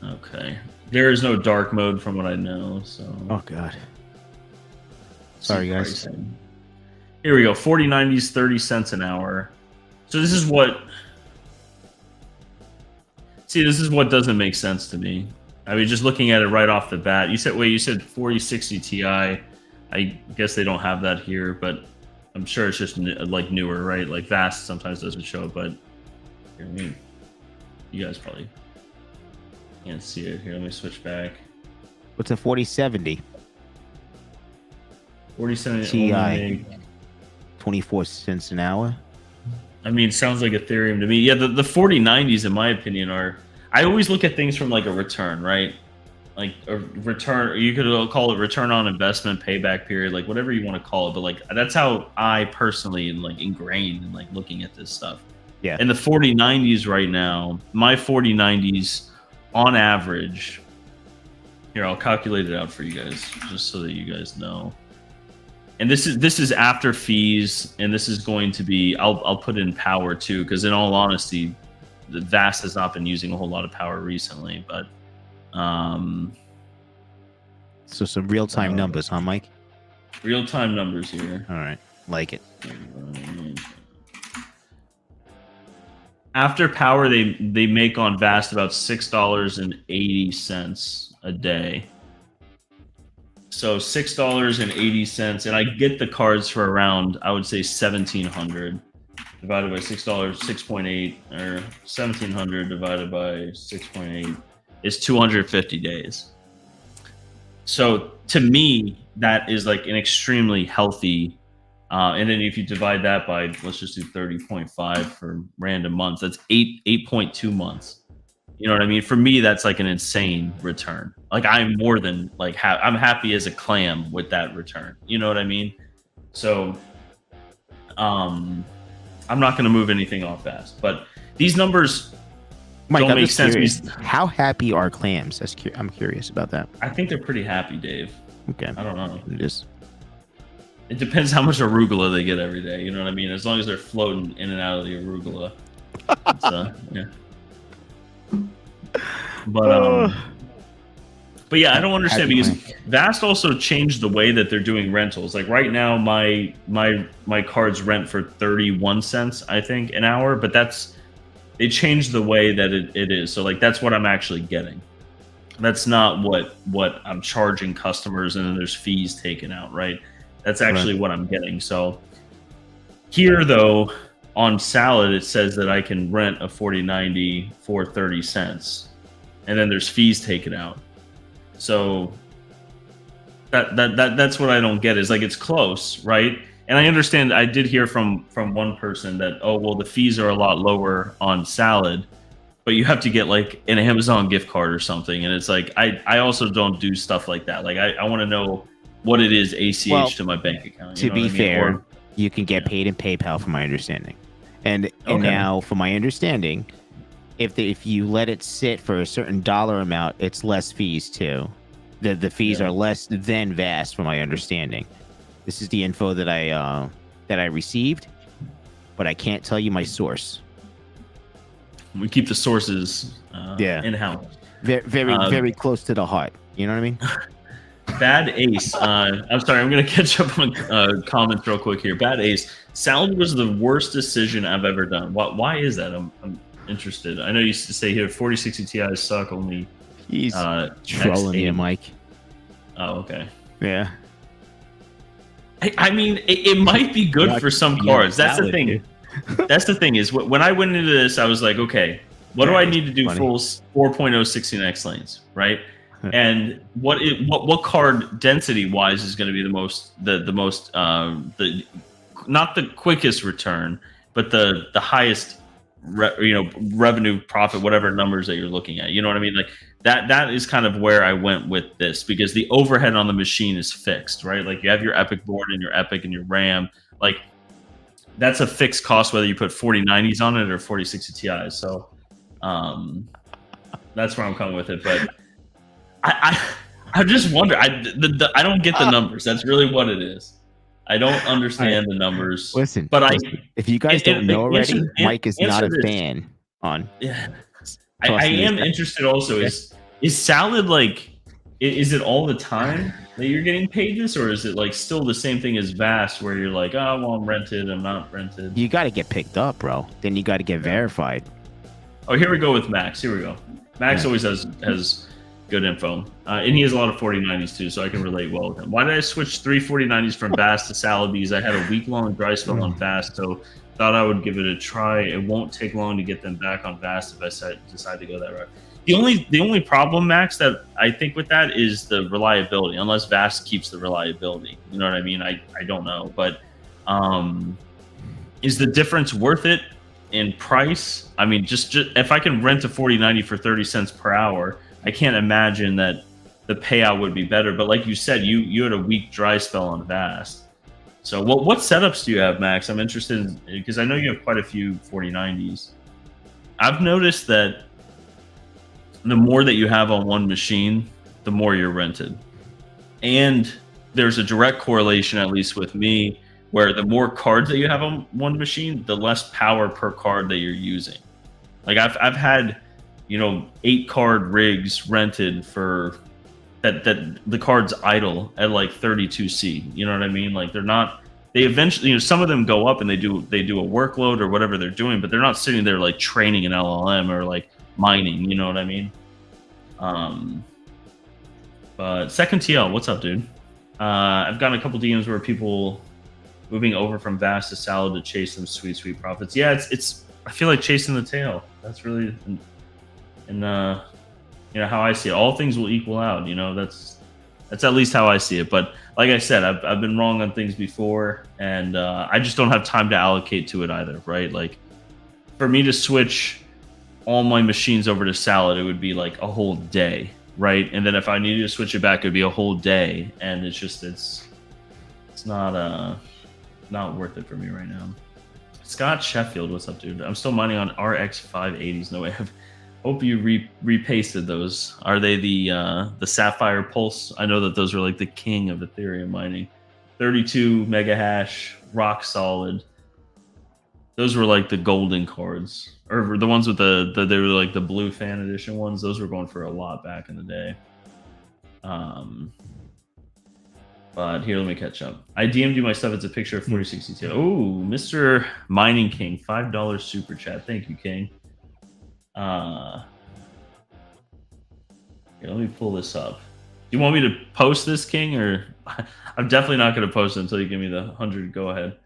Okay. There is no dark mode from what I know, so.
Oh god. Sorry guys.
Pricing. Here we go. 4090s, 30 cents an hour. So this is what. See, this is what doesn't make sense to me. I mean, just looking at it right off the bat. You said 4060 Ti. I guess they don't have that here, but I'm sure it's just like newer, right? Like Vast sometimes doesn't show, but here, you guys probably can't see it. Here, let me switch back.
What's a 4070?
4070
Ti. 24 cents an hour.
I mean, sounds like Ethereum to me. Yeah, the 4090s, in my opinion, are. I always look at things from like a return, right? Like a return, or you could call it return on investment, payback period, like whatever you want to call it. But like that's how I personally am like ingrained in like looking at this stuff.
Yeah.
And the 4090s right now, my 4090s on average. Here, I'll calculate it out for you guys, just so that you guys know. And this is after fees, and this is going to be. I'll put in power too, because in all honesty, the Vast has not been using a whole lot of power recently. But
so some real-time numbers, huh, Mike?
Real-time numbers here.
All right, like it.
After power, they make on Vast about $6.80 a day. So $6.80, and I get the cards for around, I would say $1,700 divided by $6, 6.8, or $1,700 divided by 6.8 is 250 days. So to me, that is like an extremely healthy. And then if you divide that by, let's just do 30.5 for random months, that's 8.2 months. You know what I mean? For me, that's like an insane return. Like I'm more than like I'm happy as a clam with that return. You know what I mean? So, I'm not going to move anything off Vast, but these numbers don't make sense.
How happy are clams? I'm curious about that.
I think they're pretty happy, Dave.
Okay.
I don't know.
It
depends how much arugula they get every day. You know what I mean? As long as they're floating in and out of the arugula. Yeah. But yeah, I don't understand because Vast also changed the way that they're doing rentals. Like right now, my cards rent for 31 cents, I think, an hour. But they changed the way that it is. So like that's what I'm actually getting. That's not what I'm charging customers, and then there's fees taken out, right? That's actually what I'm getting. So here, though, on Salad, it says that I can rent a 4090 for 30 cents, and then there's fees taken out. So that's what I don't get is like it's close, right? And I understand. I did hear from one person that the fees are a lot lower on Salad, but you have to get like an Amazon gift card or something. And it's like I also don't do stuff like that. Like I want to know what it is ACH to my bank account.
To be fair, you can get paid in PayPal, from my understanding. And now, from my understanding, if you let it sit for a certain dollar amount, it's less fees too. The fees are less than Vast, from my understanding. This is the info that I received, but I can't tell you my source.
We keep the sources in-house.
Very close to the heart. You know what I mean?
Bad Ace. I'm sorry. I'm going to catch up on comments real quick here. Bad Ace. Salad was the worst decision I've ever done. Why is that? I'm interested. I know you used to say here 4060 Ti's suck. Only
he's trolling you, Mike.
Oh, okay.
Yeah.
I mean, it might be good for some cards. That's the thing. That's the thing is when I went into this, I was like, okay, what do I need to do full 4.0 16x lanes, right? And what card density wise is going to be the most not the quickest return, but the highest revenue, profit, whatever numbers that you're looking at. You know what I mean? Like that is kind of where I went with this, because the overhead on the machine is fixed, right? Like you have your Epic board and your Epic and your RAM, like that's a fixed cost whether you put 4090s on it or 4060 Ti's. So that's where I'm coming with it. But I just wonder. I don't get the numbers. That's really what it is. I don't understand the numbers.
Listen,
but
if you guys don't know already, Mike is not a fan on.
Yeah, I am interested. Also, is Is Salad like, is it all the time that you're getting paid this, or is it like still the same thing as Vast where you're like, oh, well, I'm rented, I'm not rented?
You got to get picked up, bro. Then you got to get verified.
Oh, here we go with Max. Here we go. Max always has good info. And he has a lot of 4090s too, so I can relate well with him. Why did I switch 3 4090s from Vast to Salabees? I had a week-long dry spell on Vast, so thought I would give it a try. It won't take long to get them back on Vast if I decide to go that route. The only problem, Max, that I think with that is the reliability, unless Vast keeps the reliability. You know what I mean? I don't know. But is the difference worth it in price? I mean, just if I can rent a 4090 for 30 cents per hour, I can't imagine that the payout would be better. But like you said, you had a week dry spell on Vast. So what setups do you have, Max? I'm interested in, because I know you have quite a few 4090s. I've noticed that the more that you have on one machine, the more you're rented. And there's a direct correlation, at least with me, where the more cards that you have on one machine, the less power per card that you're using. Like I've had, 8-card rigs rented for that the cards idle at like 32C. You know what I mean? Like they eventually, some of them go up and they do a workload or whatever they're doing, but they're not sitting there like training an LLM or like mining, you know what I mean? But Second TL, what's up, dude? I've gotten a couple DMs where people moving over from Vast to Salad to chase some sweet profits. Yeah, it's I feel like chasing the tail. That's really how I see it. All things will equal out, that's at least how I see it. But like I said, I've been wrong on things before, and I just don't have time to allocate to it either, right? Like for me to switch all my machines over to Salad, it would be like a whole day, right? And then if I needed to switch it back, it would be a whole day, and it's not worth it for me right now. Scott Sheffield, what's up, dude? I'm still mining on RX 580s. No way. Hope you repasted those. Are they the Sapphire Pulse? I know that those are like the king of Ethereum mining. 32 mega hash, rock solid. Those were like the golden cards, or the ones with they were like the blue fan edition ones. Those were going for a lot back in the day. But here, let me catch up. I DM'd you my stuff. It's a picture of 4062. Oh, Mr. Mining King, $5 super chat. Thank you, King. Here, let me pull this up. Do you want me to post this, King, or I'm definitely not going to post it until you give me the 100. Go ahead.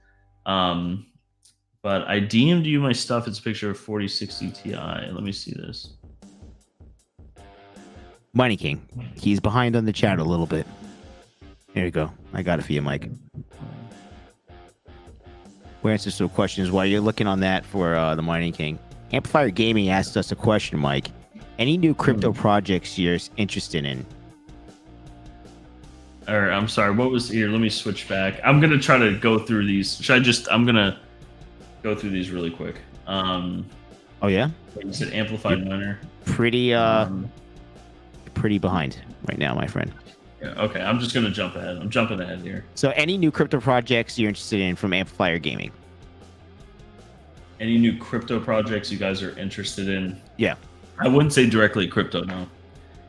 But I DM'd you my stuff. It's a picture of 4060 Ti. Let me see this.
Mining King. He's behind on the chat a little bit. Here you go. I got it for you, Mike. We'll answer some questions while you're looking on that for the Mining King. Amplifier Gaming asked us a question, Mike. Any new crypto projects you're interested in?
Or I'm sorry, what was here? Let me switch back. I'm gonna try to go through these. I'm gonna go through these really quick.
Oh yeah?
You said Amplified Miner.
Pretty behind right now, my friend.
Yeah, okay, I'm just gonna jump ahead. I'm jumping ahead here.
So any new crypto projects you're interested in from Amplifier Gaming?
Any new crypto projects you guys are interested in?
Yeah.
I wouldn't say directly crypto, no.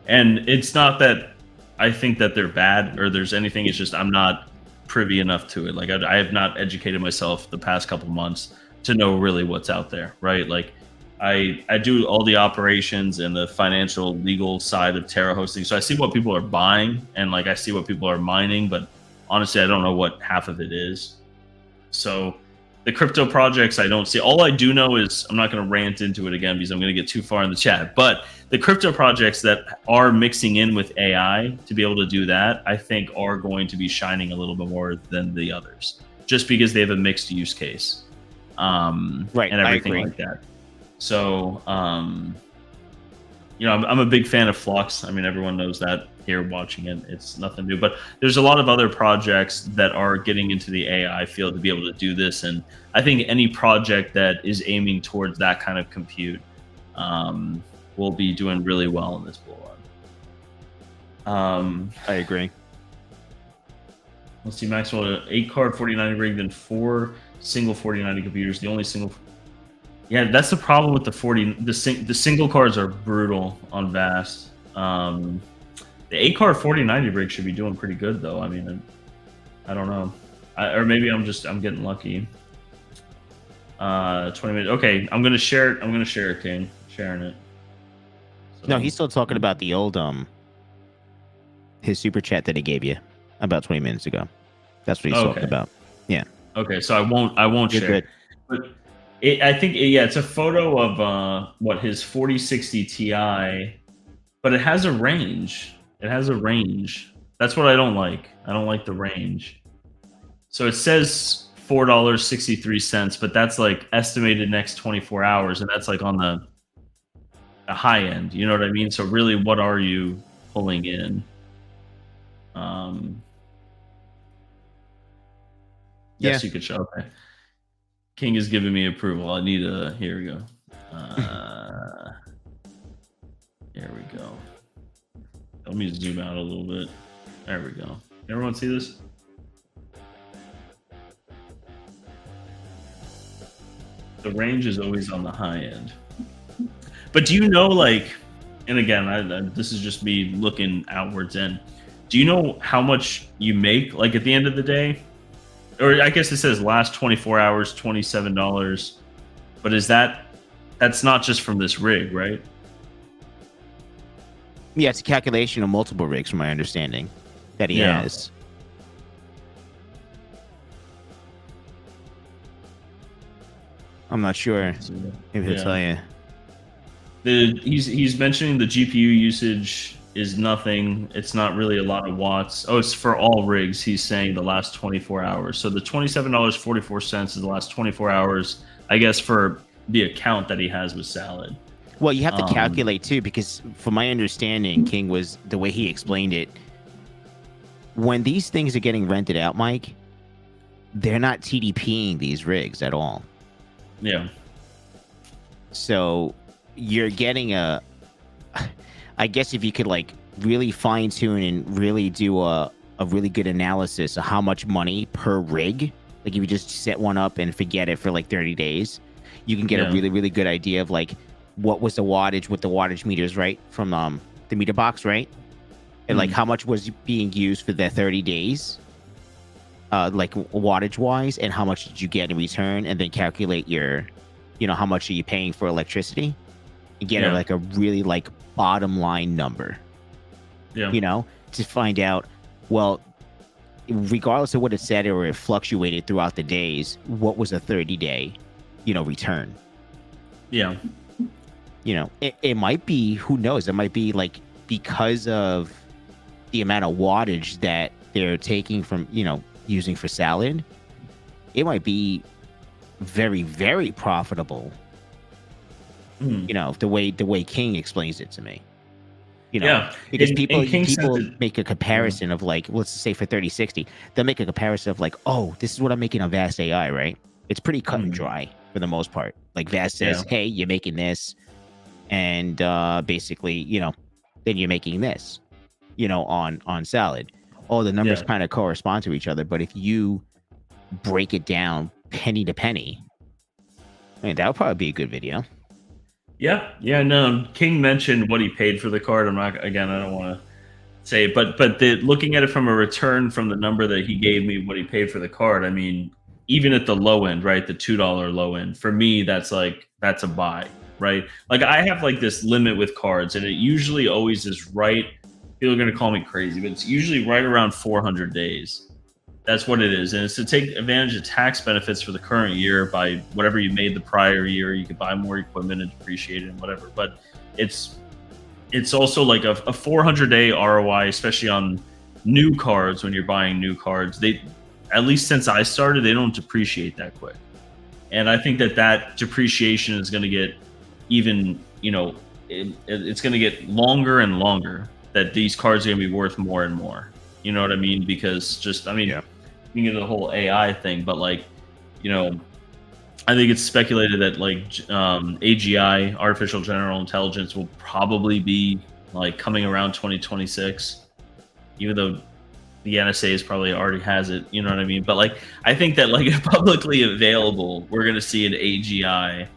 And it's not that I think that they're bad or there's anything. It's just I'm not privy enough to it. Like I have not educated myself the past couple months to know really what's out there, right? Like I do all the operations and the financial legal side of Terra Hosting. So I see what people are buying and like I see what people are mining, but honestly, I don't know what half of it is. So the crypto projects I don't see. All I do know is I'm not going to rant into it again because I'm going to get too far in the chat. But the crypto projects that are mixing in with AI to be able to do that, I think are going to be shining a little bit more than the others, just because they have a mixed use case,
right,
and everything like that. So, I'm a big fan of Flux. I mean, everyone knows that here watching it. It's nothing new, but there's a lot of other projects that are getting into the AI field to be able to do this. And I think any project that is aiming towards that kind of compute will be doing really well in this bull run.
I agree.
Let's see, Maxwell, 8-card 4090 rig, then 4 single 4090 computers. The only single. Yeah, that's the problem with the 40. The single cards are brutal on Vast. The ACAR 4090 rig should be doing pretty good though. I mean, I don't know, or maybe I'm getting lucky. 20 minutes. Okay, I'm gonna share it. I'm gonna share it, King. Sharing it. So,
No, he's still talking about the old his super chat that he gave you about 20 minutes ago. That's what he's talking about. Yeah.
Okay, so I won't
You're
share.
good.
But I think it's a photo of what his 4060 Ti, but it has a range. It has a range. That's what I don't like. I don't like the range. So it says $4.63, but that's like estimated next 24 hours, and that's like on the high end. You know what I mean? So really, what are you pulling in? Yes,
Yeah.
you could show. Okay. King is giving me approval. I need a. Here we go. Here we go. Let me zoom out a little bit. There we go. Everyone see this? The range is always on the high end. But do you know, like, and again, this is just me looking outwards in. Do you know how much you make, like, at the end of the day? Or I guess it says last 24 hours, $27. But that's not just from this rig, right?
Yeah, it's a calculation of multiple rigs, from my understanding, that he has. I'm not sure if he'll tell you.
He's mentioning the GPU usage is nothing. It's not really a lot of watts. Oh, it's for all rigs. He's saying the last 24 hours. So the $27.44 is the last 24 hours, I guess, for the account that he has with Salad.
Well, you have to calculate too, because from my understanding, King, was the way he explained it. When these things are getting rented out, Mike, they're not TDPing these rigs at all.
Yeah.
So you're getting I guess if you could like really fine tune and really do a really good analysis of how much money per rig, like if you just set one up and forget it for like 30 days, you can get a really, really good idea of like what was the wattage with the wattage meters, right? From the meter box, right? And like how much was being used for the 30 days, like wattage wise, and how much did you get in return, and then calculate your, how much are you paying for electricity, and get like a really like bottom line number, to find out, well, regardless of what it said or it fluctuated throughout the days, what was a 30-day, return.
Yeah.
It might be, who knows, it might be like because of the amount of wattage that they're taking from, using for Salad, it might be very, very profitable. The way King explains it to me. Because people make a comparison of like, let's say for 3060, they'll make a comparison of like, oh, this is what I'm making on Vast AI, right? It's pretty cut and dry for the most part. Like Vast says, hey, you're making this, and basically, then you're making this, on Salad. All the numbers kind of correspond to each other, but if you break it down penny to penny, I mean, that would probably be a good video.
Yeah, no. King mentioned what he paid for the card. I don't want to say it, but looking at it from a return from the number that he gave me, what he paid for the card, I mean, even at the low end, right, the $2 low end, for me, that's a buy, right? Like I have like this limit with cards, and it usually always is right. People are going to call me crazy, but it's usually right around 400 days. That's what it is. And it's to take advantage of tax benefits for the current year by whatever you made the prior year. You could buy more equipment and depreciate it and whatever. But it's also like a 400-day ROI, especially on new cards. When you're buying new cards, they, at least since I started, they don't depreciate that quick. And I think that depreciation is going to get even, it's going to get longer and longer, that these cards are going to be worth more and more. You know what I mean? Because you can get the whole AI thing, but like, I think it's speculated that like AGI, artificial general intelligence, will probably be like coming around 2026, even though the NSA probably already has it. You know what I mean? But like, I think that like publicly available, we're going to see an AGI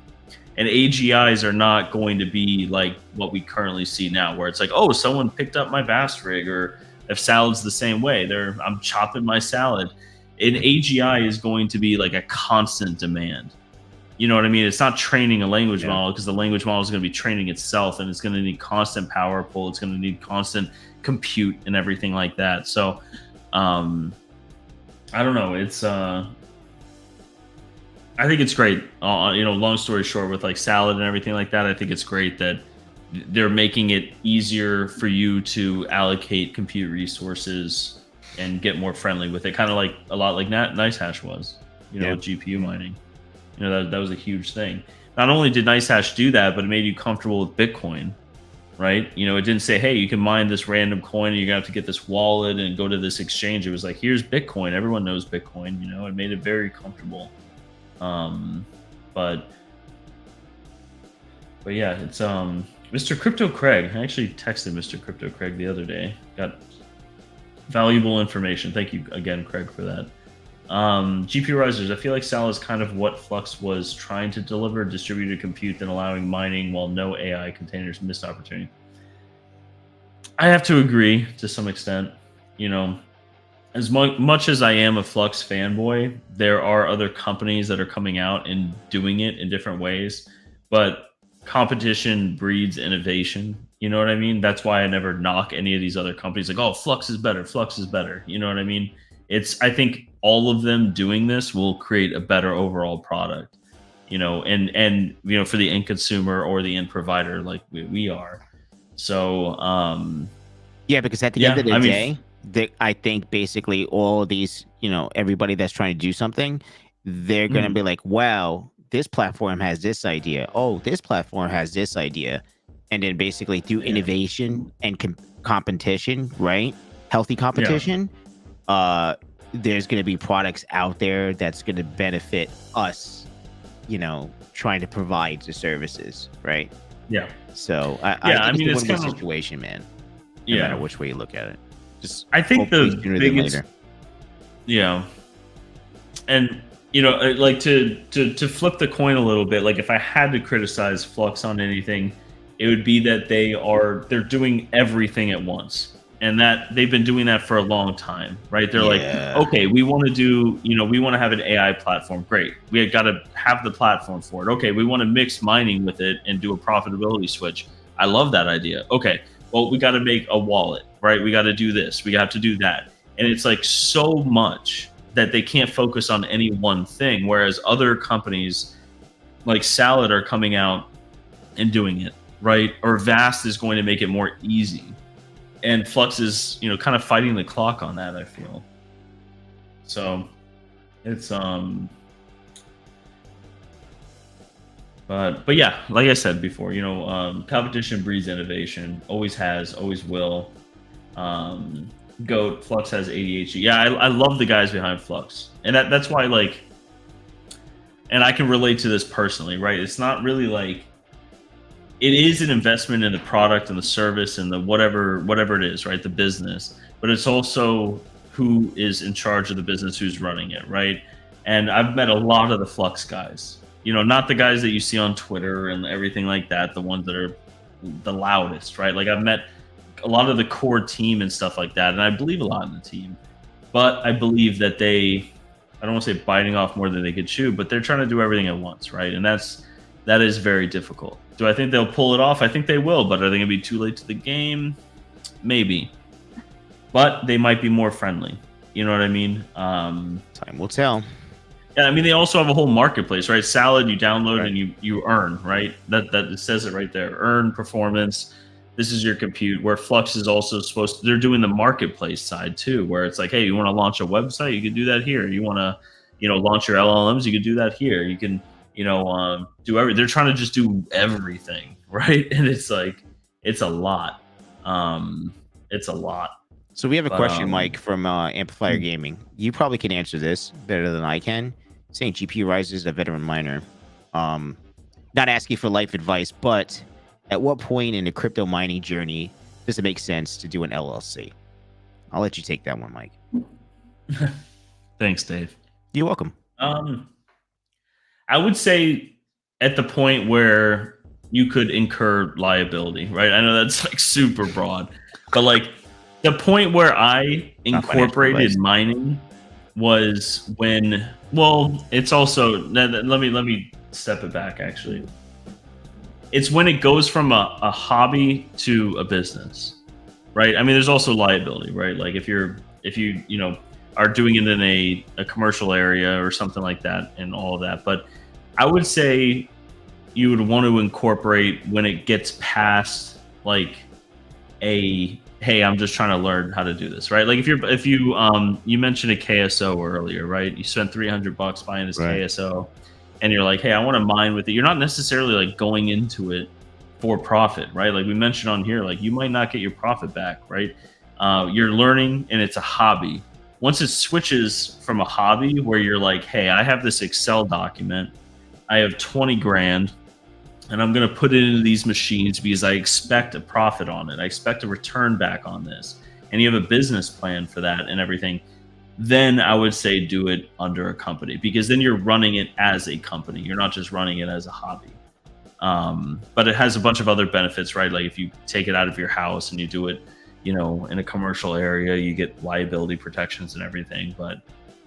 And AGIs are not going to be like what we currently see now, where it's like, oh, someone picked up my bass rig, or if salad's the same way, I'm chopping my salad. An AGI is going to be like a constant demand. You know what I mean? It's not training a language model, because the language model is going to be training itself, and it's going to need constant power pull. It's going to need constant compute and everything like that. So, I don't know. It's I think it's great. Long story short, with like salad and everything like that, I think it's great that they're making it easier for you to allocate compute resources and get more friendly with it. Kind of like a lot like NiceHash was, with GPU mining. That was a huge thing. Not only did NiceHash do that, but it made you comfortable with Bitcoin, right? It didn't say, hey, you can mine this random coin and you're gonna have to get this wallet and go to this exchange. It was like, here's Bitcoin. Everyone knows Bitcoin. It made it very comfortable. But yeah, it's Mr. Crypto Craig. I actually texted Mr. Crypto Craig the other day. Got valuable information. Thank you again, Craig, for that. GPURisers, I feel like Sal is kind of what Flux was trying to deliver: distributed compute, then allowing mining while no AI containers. Missed opportunity. I have to agree to some extent. As much as I am a Flux fanboy, there are other companies that are coming out and doing it in different ways, but competition breeds innovation. You know what I mean? That's why I never knock any of these other companies like, oh, Flux is better. Flux is better. You know what I mean? I think all of them doing this will create a better overall product, and for the end consumer or the end provider like we are. So,
because at the end of the day, I think basically all of these, everybody that's trying to do something, they're going to be like, wow, this platform has this idea. Oh, this platform has this idea. And then basically through innovation and competition, right? Healthy competition, there's going to be products out there that's going to benefit us, trying to provide the services, right?
Yeah.
So I think it's a win-win
kind of
situation, man. No matter which way you look at it.
I think the biggest, and like to flip the coin a little bit, like if I had to criticize Flux on anything, it would be that they're doing everything at once, and that they've been doing that for a long time, right? They're like, okay, we want to do, we want to have an AI platform. Great, we got to have the platform for it. Okay, we want to mix mining with it and do a profitability switch. I love that idea. Okay, well, we got to make a wallet, right? We got to do this. We have to do that. And it's like so much that they can't focus on any one thing. Whereas other companies like Salad are coming out and doing it, right? Or Vast is going to make it more easy. And Flux is, kind of fighting the clock on that, I feel. So it's, But yeah, like I said before, competition breeds innovation. Always has, always will. Goat Flux has ADHD. Yeah, I love the guys behind Flux, and that's why and I can relate to this personally, right? It's not really like it is an investment in the product and the service and the whatever it is, right? The business, but it's also who is in charge of the business, who's running it, right? And I've met a lot of the Flux guys. Not the guys that you see on Twitter and everything like that, the ones that are the loudest, right? Like I've met a lot of the core team and stuff like that, and I believe a lot in the team. But I believe that I don't want to say biting off more than they could chew, but they're trying to do everything at once, right? And that is very difficult. Do I think they'll pull it off? I think they will, but are they going to be too late to the game? Maybe. But they might be more friendly. You know what I mean?
Time will tell.
Yeah, I mean, they also have a whole marketplace, right? Salad, you download and you earn, right? That it says it right there. Earn performance. This is your compute. Where Flux is also they're doing the marketplace side too, where it's like, hey, you want to launch a website? You can do that here. You want to, launch your LLMs? You can do that here. You can, do everything. They're trying to just do everything, right? And it's like, it's a lot. It's a lot.
So we have a question, Mike, from Amplifier Gaming. You probably can answer this better than I can. Saying GPURisers is a veteran miner. Not asking for life advice, but at what point in the crypto mining journey does it make sense to do an LLC? I'll let you take that one, Mike.
Thanks, Dave.
You're welcome.
I would say at the point where you could incur liability, right? I know that's like super broad, but like the point where I incorporated mining was when, well, it's also, let me step it back actually. It's when it goes from a hobby to a business, right? I mean, there's also liability, right? Like if you are doing it in a commercial area or something like that and all of that. But I would say you would want to incorporate when it gets past like hey, I'm just trying to learn how to do this, right? Like if you mentioned a KSO earlier, right? You spent $300 buying this KSO and you're like, hey, I want to mine with it. You're not necessarily like going into it for profit, right? Like we mentioned on here, like you might not get your profit back, right? You're learning and it's a hobby. Once it switches from a hobby where you're like, hey, I have this Excel document, I have 20 grand, and I'm going to put it into these machines because I expect a profit on it. I expect a return back on this. And you have a business plan for that and everything. Then I would say do it under a company, because then you're running it as a company. You're not just running it as a hobby. But it has a bunch of other benefits, right? Like if you take it out of your house and you do it, in a commercial area, you get liability protections and everything. But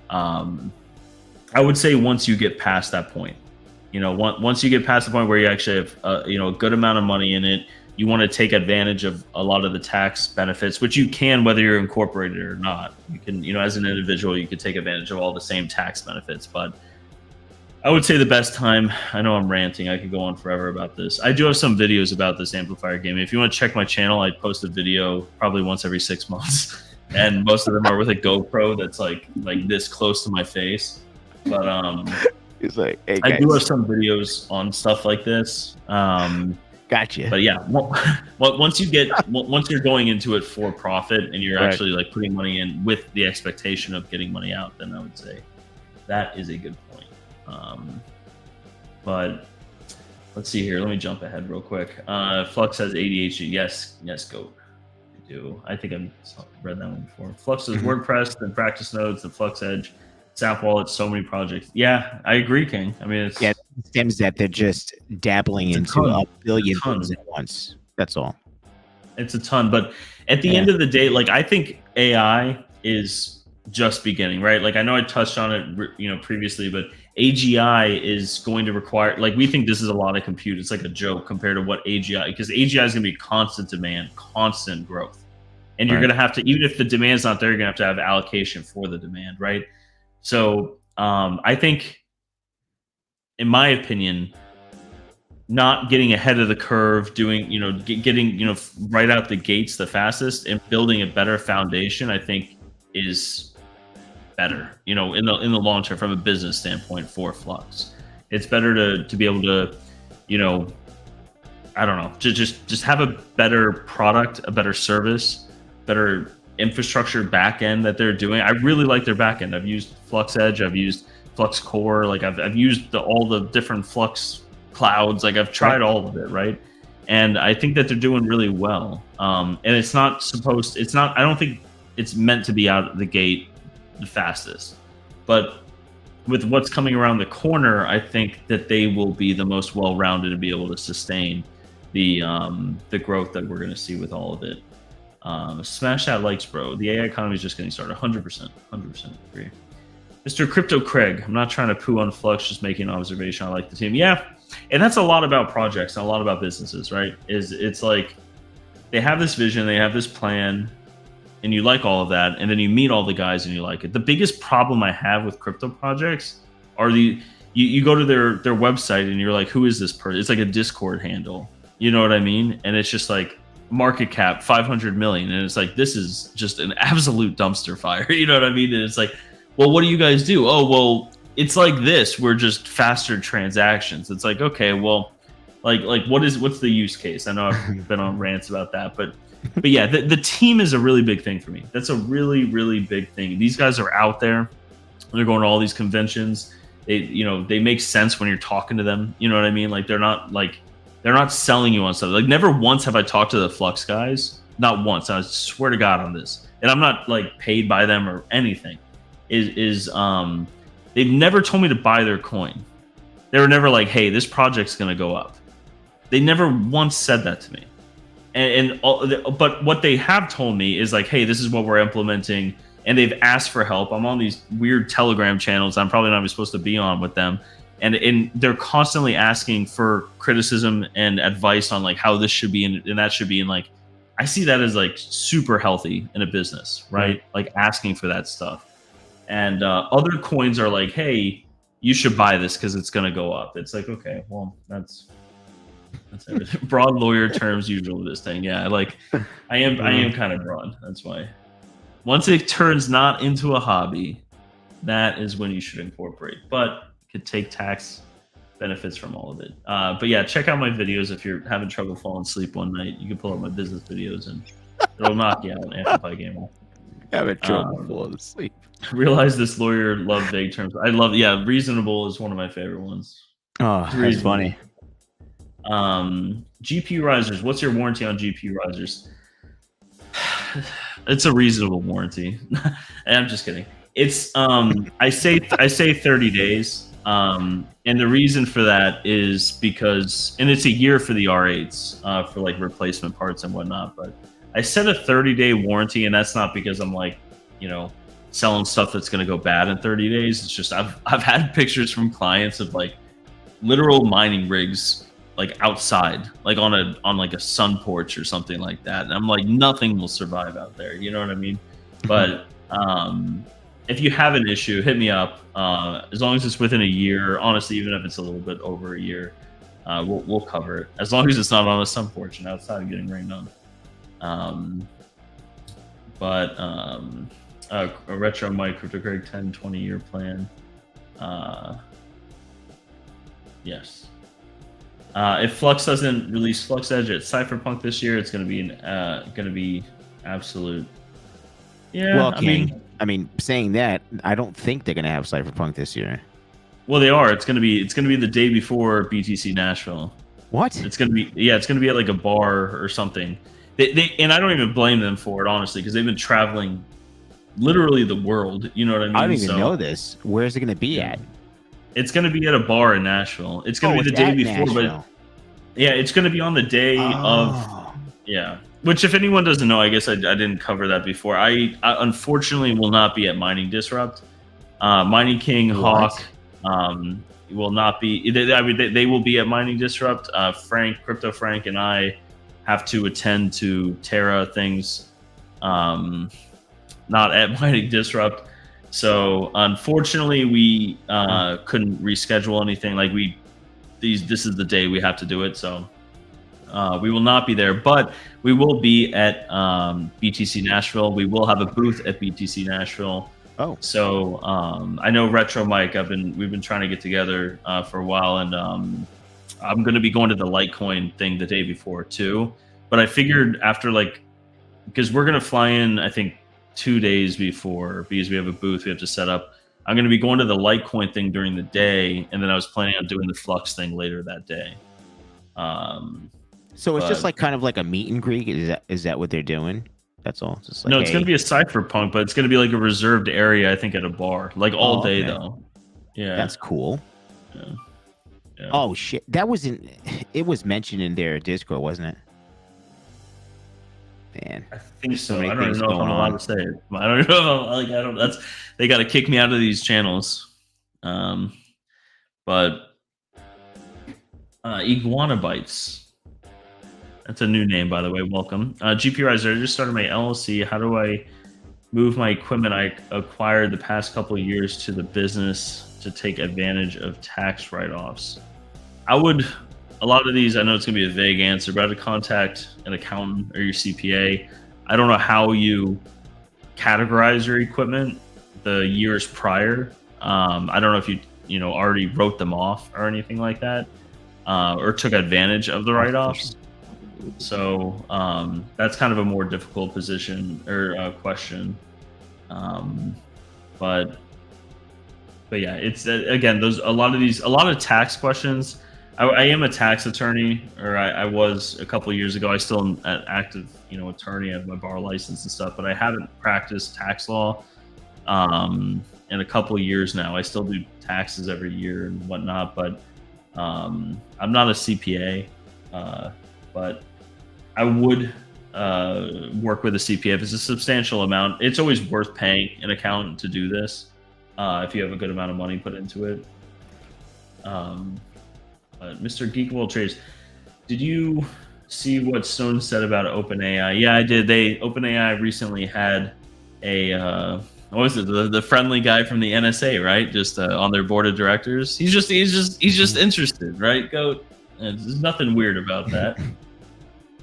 I would say once you get past that point, once you get past the point where you actually have, a good amount of money in it, you want to take advantage of a lot of the tax benefits, which you can, whether you're incorporated or not. You can, as an individual, you could take advantage of all the same tax benefits. But I would say the best time, I know I'm ranting, I could go on forever about this. I do have some videos about this amplifier game. If you want to check my channel, I post a video probably once every 6 months. And most of them are with a GoPro that's like this close to my face. But
it's like, hey,
I do have some videos on stuff like this.
Gotcha.
But yeah, once you're going into it for profit and you're actually like putting money in with the expectation of getting money out, then I would say that is a good point. But let's see here. Let me jump ahead real quick. Flux has ADHD. Yes, Goat. I do. I think I've read that one before. Flux is WordPress, then Practice Nodes, then Flux Edge, Sap Wallet, so many projects. Yeah, I agree, King. I mean, it's
stems that they're just dabbling into a billion things at once. That's all.
It's a ton. But at the end of the day, like I think AI is just beginning, right? Like I know I touched on it, previously, but AGI is going to require, like we think this is a lot of compute. It's like a joke compared to what AGI, because AGI is going to be constant demand, constant growth. And you're going to have to, even if the demand's not there, you're going to have allocation for the demand, right? So I think, in my opinion, not getting ahead of the curve, doing, getting, right out the gates the fastest and building a better foundation, I think is better, in the long term from a business standpoint for Flux. It's better to be able to, I don't know, to just have a better product, a better service, better infrastructure back end that they're doing. I really like their back end. I've used Flux Edge, I've used Flux Core, like I've used all the different Flux clouds, like I've tried all of it, right? And I think that they're doing really well. And I don't think it's meant to be out of the gate the fastest, but with what's coming around the corner, I think that they will be the most well-rounded to be able to sustain the growth that we're going to see with all of it. Smash that likes, bro. The AI economy is just getting started. 100% agree. Mr. Crypto Craig, I'm not trying to poo on Flux, just making an observation. I like the team. Yeah, and that's a lot about projects and a lot about businesses, right? It's like they have this vision, they have this plan, and you like all of that, and then you meet all the guys and you like it. The biggest problem I have with crypto projects are you go to their website and you're like, who is this person? It's like a Discord handle. You know what I mean? And it's just like market cap 500 million. And it's like, this is just an absolute dumpster fire. You know what I mean? And it's like, well, what do you guys do? Oh, well, it's like this. We're just faster transactions. It's like, okay, well, like what's the use case? I know I've been on rants about that, but yeah, the team is a really big thing for me. That's a really, really big thing. These guys are out there. They're going to all these conventions. They make sense when you're talking to them. You know what I mean? Like they're not selling you on something. Like never once have I talked to the Flux guys. Not once. I swear to God on this. And I'm not like paid by them or anything. They've never told me to buy their coin. They were never like, hey, this project's going to go up. They never once said that to me. But what they have told me is like, hey, this is what we're implementing. And they've asked for help. I'm on these weird Telegram channels I'm probably not even supposed to be on with them. And they're constantly asking for criticism and advice on like how this should be and that should be. And like, I see that as like super healthy in a business, right? Like asking for that stuff. And other coins are like, hey, you should buy this because it's going to go up. It's like, okay, well, that's everything. Broad lawyer terms usual with this thing. Yeah, like I am kind of broad. That's why. Once it turns not into a hobby, that is when you should incorporate. But you could take tax benefits from all of it. But yeah, check out my videos if you're having trouble falling asleep one night. You can pull up my business videos and it'll knock you out. Amplify Gamer.
Having trouble falling asleep.
Realize this lawyer love vague terms. I love, yeah, reasonable is one of my favorite ones.
Oh, that's funny.
GPURisers, what's your warranty on GPURisers? It's a reasonable warranty. I'm just kidding. It's I say 30 days. And the reason for that is because, and it's a year for the R8s for like replacement parts and whatnot, but I set a 30-day warranty, and that's not because I'm like, you know, selling stuff that's going to go bad in 30 days. It's just I've had pictures from clients of like literal mining rigs like outside, like on like a sun porch or something like that, and I'm like, nothing will survive out there, you know what I mean? But if you have an issue, hit me up. As long as it's within a year, honestly, even if it's a little bit over a year, we'll cover it, as long as it's not on a sun porch and outside and getting rained on. A retro Mike, Crypto Craig 10-20 year plan. Yes. If Flux doesn't release Flux Edge at Cypherpunk this year, it's going to be absolute. Yeah.
Well, King, I mean, saying that, I don't think they're going to have Cypherpunk this year.
Well, they are. It's going to be the day before BTC Nashville.
What?
It's going to be, yeah, it's going to be at like a bar or something. They and I don't even blame them for it, honestly, because they've been traveling literally the world. You know what I mean?
I don't even know this. Where's it going to be at?
It's going to be at a bar in Nashville. It's going to be the day before, but yeah, it's going to be on the day of. Yeah. Which, if anyone doesn't know, I guess I didn't cover that before. I unfortunately will not be at Mining Disrupt. Mining Kiing, Hawk will not be. They will be at Mining Disrupt. Crypto Frank, and I have to attend to Terra things, not at Mining Disrupt. So unfortunately, we couldn't reschedule anything. Like this is the day we have to do it. So we will not be there, but we will be at BTC Nashville. We will have a booth at BTC Nashville.
Oh,
so I know Retro Mike. We've been trying to get together for a while, and I'm going to be going to the Litecoin thing the day before too. But I figured after because we're going to fly in, I think 2 days before, because we have a booth we have to set up. I'm going to be going to the Litecoin thing during the day, and then I was planning on doing the Flux thing later that day.
So it's just kind of like a meet and greet. Is that what they're doing? That's all. Just like,
no, it's going to be a cypherpunk, but it's going to be like a reserved area, I think, at a bar, like all day though. Yeah,
that's cool.
Yeah.
Oh shit, that wasn't. It was mentioned in their Discord, wasn't it? Man,
I think so. I don't even know if I'm allowed to say it. I don't know. They got to kick me out of these channels. But Iguana Bites. That's a new name, by the way. Welcome. GPURiser, I just started my LLC. How do I move my equipment I acquired the past couple of years to the business to take advantage of tax write-offs? A lot of these, I know it's going to be a vague answer, but I would contact an accountant or your CPA. I don't know how you categorize your equipment the years prior. I don't know if you already wrote them off or anything like that, or took advantage of the write-offs. So that's kind of a more difficult position or question. But yeah, it's again, a lot of tax questions. I am a tax attorney, or I was a couple of years ago. I still am an active, attorney. I have my bar license and stuff, but I haven't practiced tax law in a couple of years now. I still do taxes every year and whatnot, but I'm not a CPA, but I would work with a CPA if it's a substantial amount. It's always worth paying an accountant to do this if you have a good amount of money put into it. But Mr. Geek World Trades, did you see what Stone said about OpenAI? Yeah, I did. OpenAI recently had a what was it? The friendly guy from the NSA, right? Just on their board of directors. He's just interested, right? There's nothing weird about that.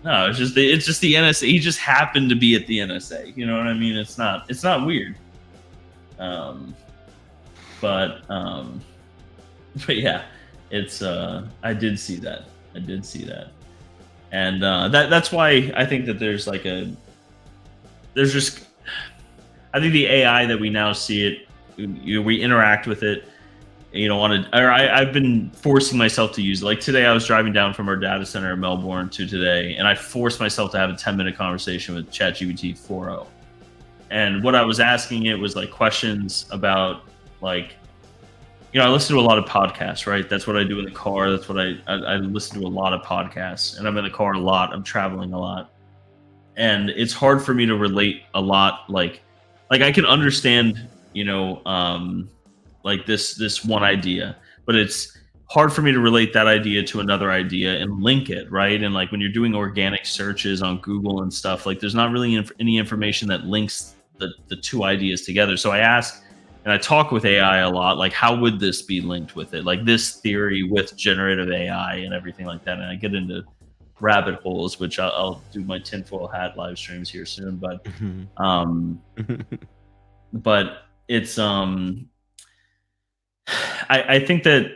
No, it's just the NSA. He just happened to be at the NSA. You know what I mean? It's not weird. But yeah, it's I did see that. And that's why I think that I think the AI that we now see it, we interact with it, I've been forcing myself to use it. Like today I was driving down from our data center in Melbourne to today, and I forced myself to have a 10-minute conversation with ChatGPT 4.0. And what I was asking it was like questions about like, I listen to a lot of podcasts, right? That's what I do in the car. That's what I listen to a lot of podcasts, and I'm in the car a lot. I'm traveling a lot. And it's hard for me to relate a lot. Like I can understand, like this one idea, but it's hard for me to relate that idea to another idea and link it, right? And like when you're doing organic searches on Google and stuff, like there's not really any information that links the two ideas together. So I ask, and I talk with AI a lot, like how would this be linked with it? Like this theory with generative AI and everything like that. And I get into rabbit holes, which I'll do my tinfoil hat live streams here soon. But but it's I think that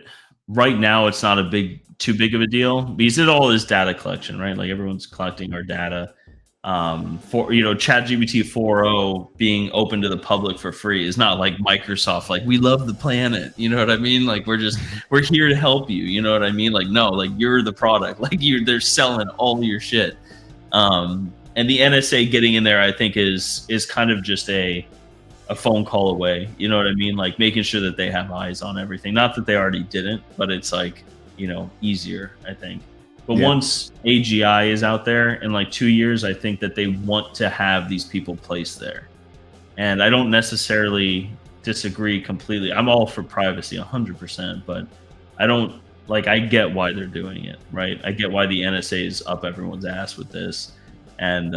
right now it's not too big of a deal because it all is data collection, right? Like everyone's collecting our data. For ChatGPT 4.0 being open to the public for free is not like Microsoft, like we love the planet, you know what I mean? Like we're here to help you, you know what I mean? Like no, like you're the product, like they're selling all your shit. And the NSA getting in there, I think is kind of just a phone call away, you know what I mean? Like making sure that they have eyes on everything. Not that they already didn't, but it's like, easier, I think. But once AGI is out there in like 2 years, I think that they want to have these people placed there. And I don't necessarily disagree completely. I'm all for privacy 100%, but I get why they're doing it, right? I get why the NSA is up everyone's ass with this. And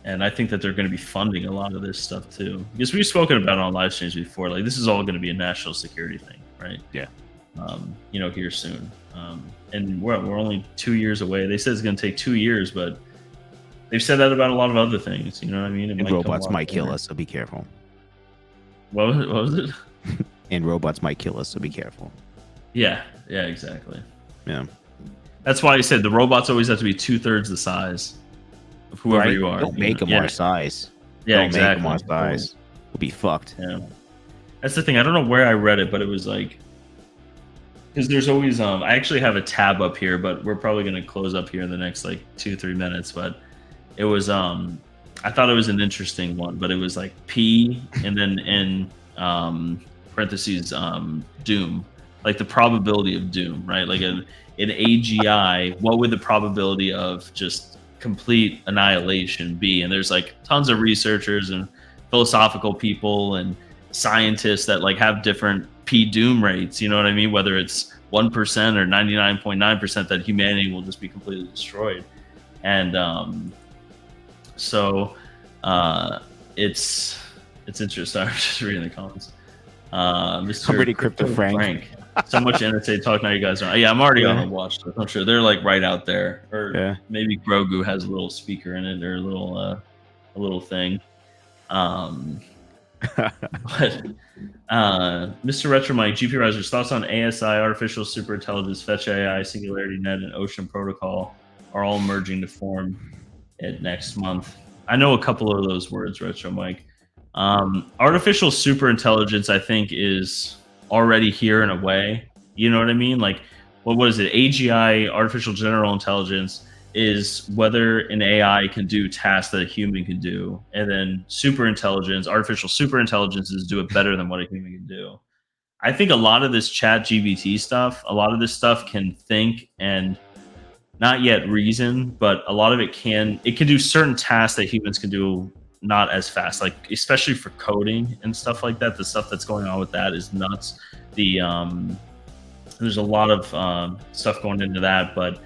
I think that they're going to be funding a lot of this stuff too. Because we've spoken about it on live streams before. Like this is all going to be a national security thing, right?
Yeah.
Here soon. And we're only 2 years away. They said it's going to take 2 years, but they've said that about a lot of other things. You know what I mean?
And robots might kill us, so be careful.
What was it?
And robots might kill us, so be careful.
Yeah, exactly.
Yeah.
That's why I said the robots always have to be 2/3 the size of whoever you are.
Don't make them our size.
Yeah,
Don't
exactly.
make them our size. We'll be fucked.
Yeah. That's the thing. I don't know where I read it, but it was like, because there's always I actually have a tab up here, but we're probably going to close up here in the next like 2-3 minutes. But it was I thought it was an interesting one, but it was like P and then in parentheses doom, like the probability of doom, right? Like in AGI, what would the probability of just complete annihilation be? And there's like tons of researchers and philosophical people and scientists that like have different P doom rates, you know what I mean? Whether it's 1% or 99.9% that humanity will just be completely destroyed. And it's interesting. I'm just reading the comments. Mr.
I'm ready, Crypto Frank.
So much NSA talk now, you guys are. Yeah, I'm already on a watch list. I'm sure they're like right out there. Or maybe Grogu has a little speaker in it or a little thing. But Mr. Retro Mike, GPURisers, thoughts on ASI, artificial superintelligence, fetch AI, singularity net, and ocean protocol are all merging to form it next month. I know a couple of those words, Retro Mike. Artificial superintelligence, I think, is already here in a way. You know what I mean? Like, what is it? AGI, artificial general intelligence, is whether an AI can do tasks that a human can do. And then artificial superintelligence is do it better than what a human can do. I think a lot of this chat GBT stuff, a lot of this stuff can think and not yet reason, but a lot of it can do certain tasks that humans can do not as fast, like especially for coding and stuff like that. The stuff that's going on with that is nuts. There's a lot of stuff going into that, but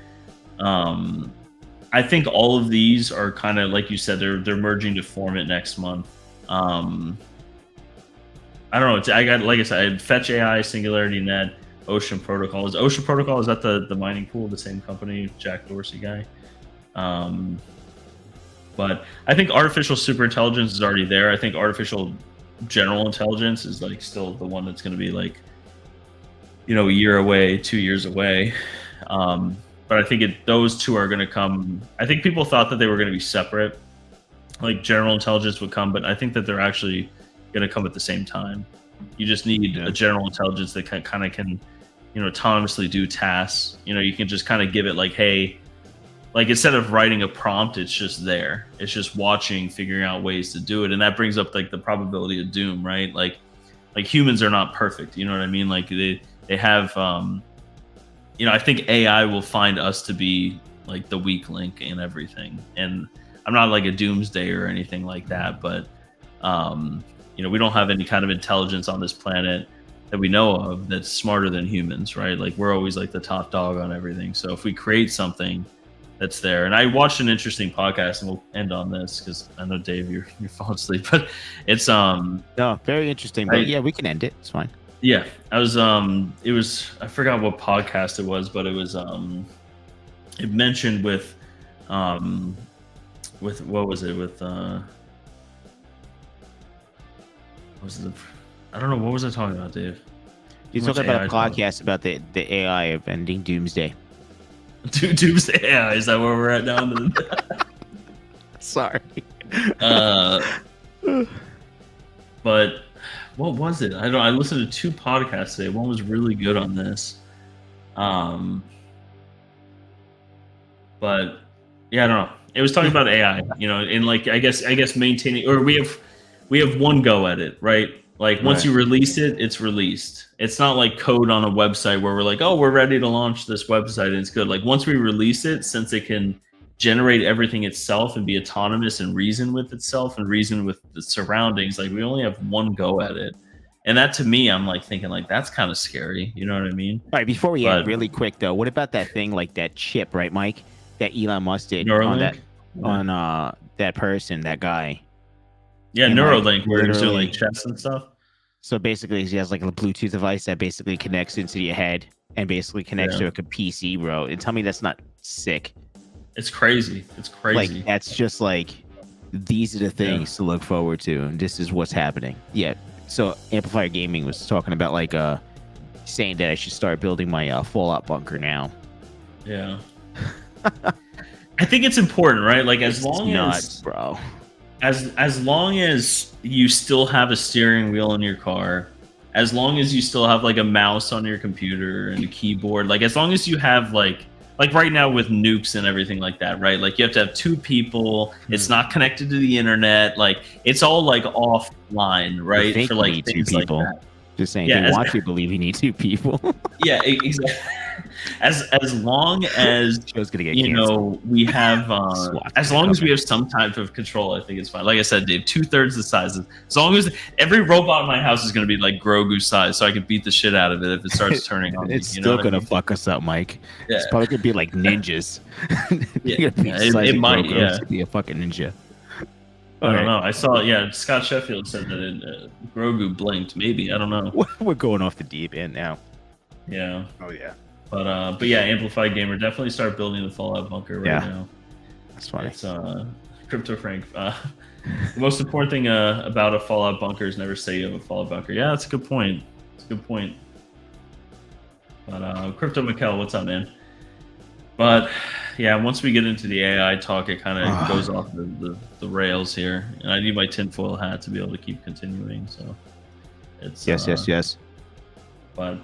I think all of these are kind of like you said, they're merging to form it next month. I don't know. I got, like I said, I had Fetch AI, Singularity Net, Ocean Protocol. Is Ocean Protocol, is that the mining pool, the same company, Jack Dorsey guy? But I think artificial superintelligence is already there. I think artificial general intelligence is like still the one that's going to be like, you know, a year away, 2 years away. But I think those two are going to come. I think people thought that they were going to be separate, like general intelligence would come, but I think that they're actually going to come at the same time. You just need a general intelligence that kind of can, you know, autonomously do tasks. You know, you can just kind of give it like, hey, like instead of writing a prompt, it's just there. It's just watching, figuring out ways to do it, and that brings up like the probability of doom, right? Like humans are not perfect. You know what I mean? Like they have, you know, I think AI will find us to be like the weak link in everything. And I'm not like a doomsday or anything like that, but you know, we don't have any kind of intelligence on this planet that we know of that's smarter than humans, right? Like we're always like the top dog on everything. So if we create something that's there, and I watched an interesting podcast, and we'll end on this because I know Dave, you're falling asleep, but it's
no, very interesting. But yeah, we can end it. It's fine.
Yeah, I was it was, I forgot what podcast it was, but it was it mentioned with what was it with was it I don't know, what was I talking about, Dave?
You're talking about a podcast about the AI of ending doomsday.
Doomsday AI, is that where we're at now?
Sorry.
But what was it? I don't know. I listened to 2 podcasts today. One was really good on this. But yeah, I don't know. It was talking about AI, you know, and like I guess maintaining, or we have one go at it, right? Like once you release it, it's released. It's not like code on a website where we're like, oh, we're ready to launch this website and it's good. Like once we release it, since it can generate everything itself and be autonomous and reason with itself and reason with the surroundings, like we only have one go at it. And that, to me, I'm like thinking like that's kind of scary. You know what I mean?
All right, before we end, really quick though, what about that thing, like that chip, right, Mike, that Elon Musk did
Neuralink?
on that person, that guy?
Yeah, and Neuralink, like, where he's doing like
literally-
chess and stuff.
So basically, he has like a Bluetooth device that basically connects into your head and basically connects to like a PC, bro. And tell me that's not sick.
It's crazy. It's crazy.
Like that's just like, these are the things to look forward to, and this is what's happening. Yeah. So Amplifier Gaming was talking about like saying that I should start building my Fallout bunker now.
Yeah. I think it's important, right? Like as long as
bro.
As long as you still have a steering wheel in your car, as long as you still have like a mouse on your computer and a keyboard, like as long as you have like right now with nukes and everything like that, right? Like you have to have 2 people. It's not connected to the internet. Like it's all like offline, right?
For like 2 people. Like that. Just saying, they want you to believe you need 2 people.
Yeah, exactly. As long as you know we have as long as we have some type of control, I think it's fine. Like I said, Dave, 2/3 the sizes. As long as every robot in my house is going to be like Grogu size, so I can beat the shit out of it if it starts turning on.
It's still going to fuck us up, Mike. Yeah. It's probably going to be like ninjas.
It might. Yeah,
be a fucking ninja.
I don't know. I saw. Yeah, Scott Sheffield said that Grogu blinked. Maybe, I don't know.
We're going off the deep end now.
Yeah.
Oh yeah.
But yeah, Amplified Gamer, definitely start building the Fallout bunker right now.
That's funny.
It's Crypto Frank. The most important thing about a Fallout bunker is never say you have a Fallout bunker. Yeah, that's a good point. It's a good point. But Crypto Mikkel, what's up, man? But yeah, once we get into the AI talk, it kind of goes off the rails here, and I need my tinfoil hat to be able to keep continuing. So it's
yes.
But I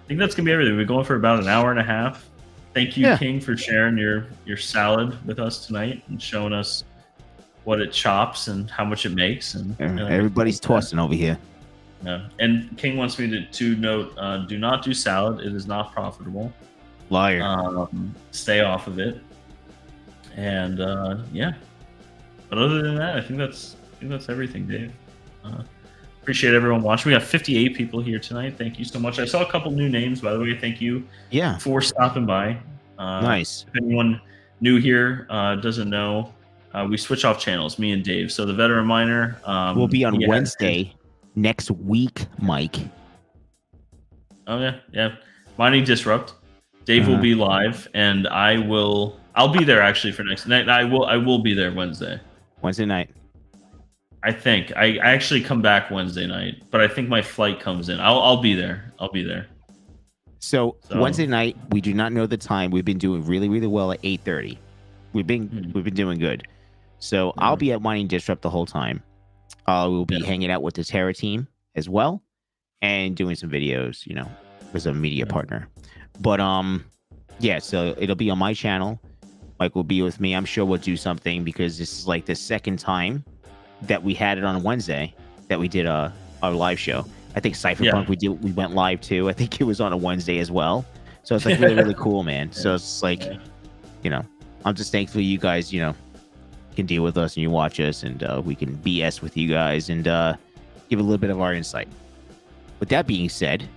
think that's gonna be everything. We're going for about an hour and a half. Thank you, King, for sharing your salad with us tonight and showing us what it chops and how much it makes. And
everybody's tossing over here.
Yeah. And King wants me to note: do not do salad. It is not profitable.
Liar.
Stay off of it. And yeah. But other than that, I think that's everything, Dave. Appreciate everyone watching. We got 58 people here tonight. Thank you so much. I saw a couple new names, by the way. Thank you for stopping by.
Nice.
If anyone new here doesn't know, we switch off channels, me and Dave. So the veteran miner
will be on Wednesday next week, Mike.
Oh yeah. Mining Disrupt. Dave will be live, and I'll be there actually for next night. I will be there Wednesday
night.
I think I actually come back Wednesday night, but I think my flight comes in. I'll be there.
So Wednesday night, we do not know the time. We've been doing really, really well at 8:30. We've been doing good. So I'll be at Mining Disrupt the whole time. We'll be hanging out with the Terra team as well, and doing some videos. As a media partner. But yeah. So it'll be on my channel. Mike will be with me. I'm sure we'll do something because this is like the second time that we had it on Wednesday that we did our live show. I think Cypherpunk we went live too. I think it was on a Wednesday as well. So it's like really, really cool, man. So it's like, I'm just thankful you guys, can deal with us and you watch us, and we can BS with you guys and give a little bit of our insight. With that being said,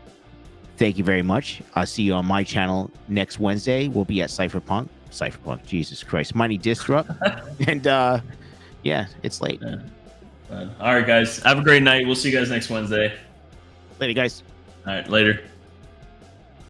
thank you very much. I'll see you on my channel next Wednesday. We'll be at Cypherpunk, Jesus Christ, Mining Disrupt. And yeah, it's late.
All right, guys. Have a great night. We'll see you guys next Wednesday.
Later, guys.
All right, later.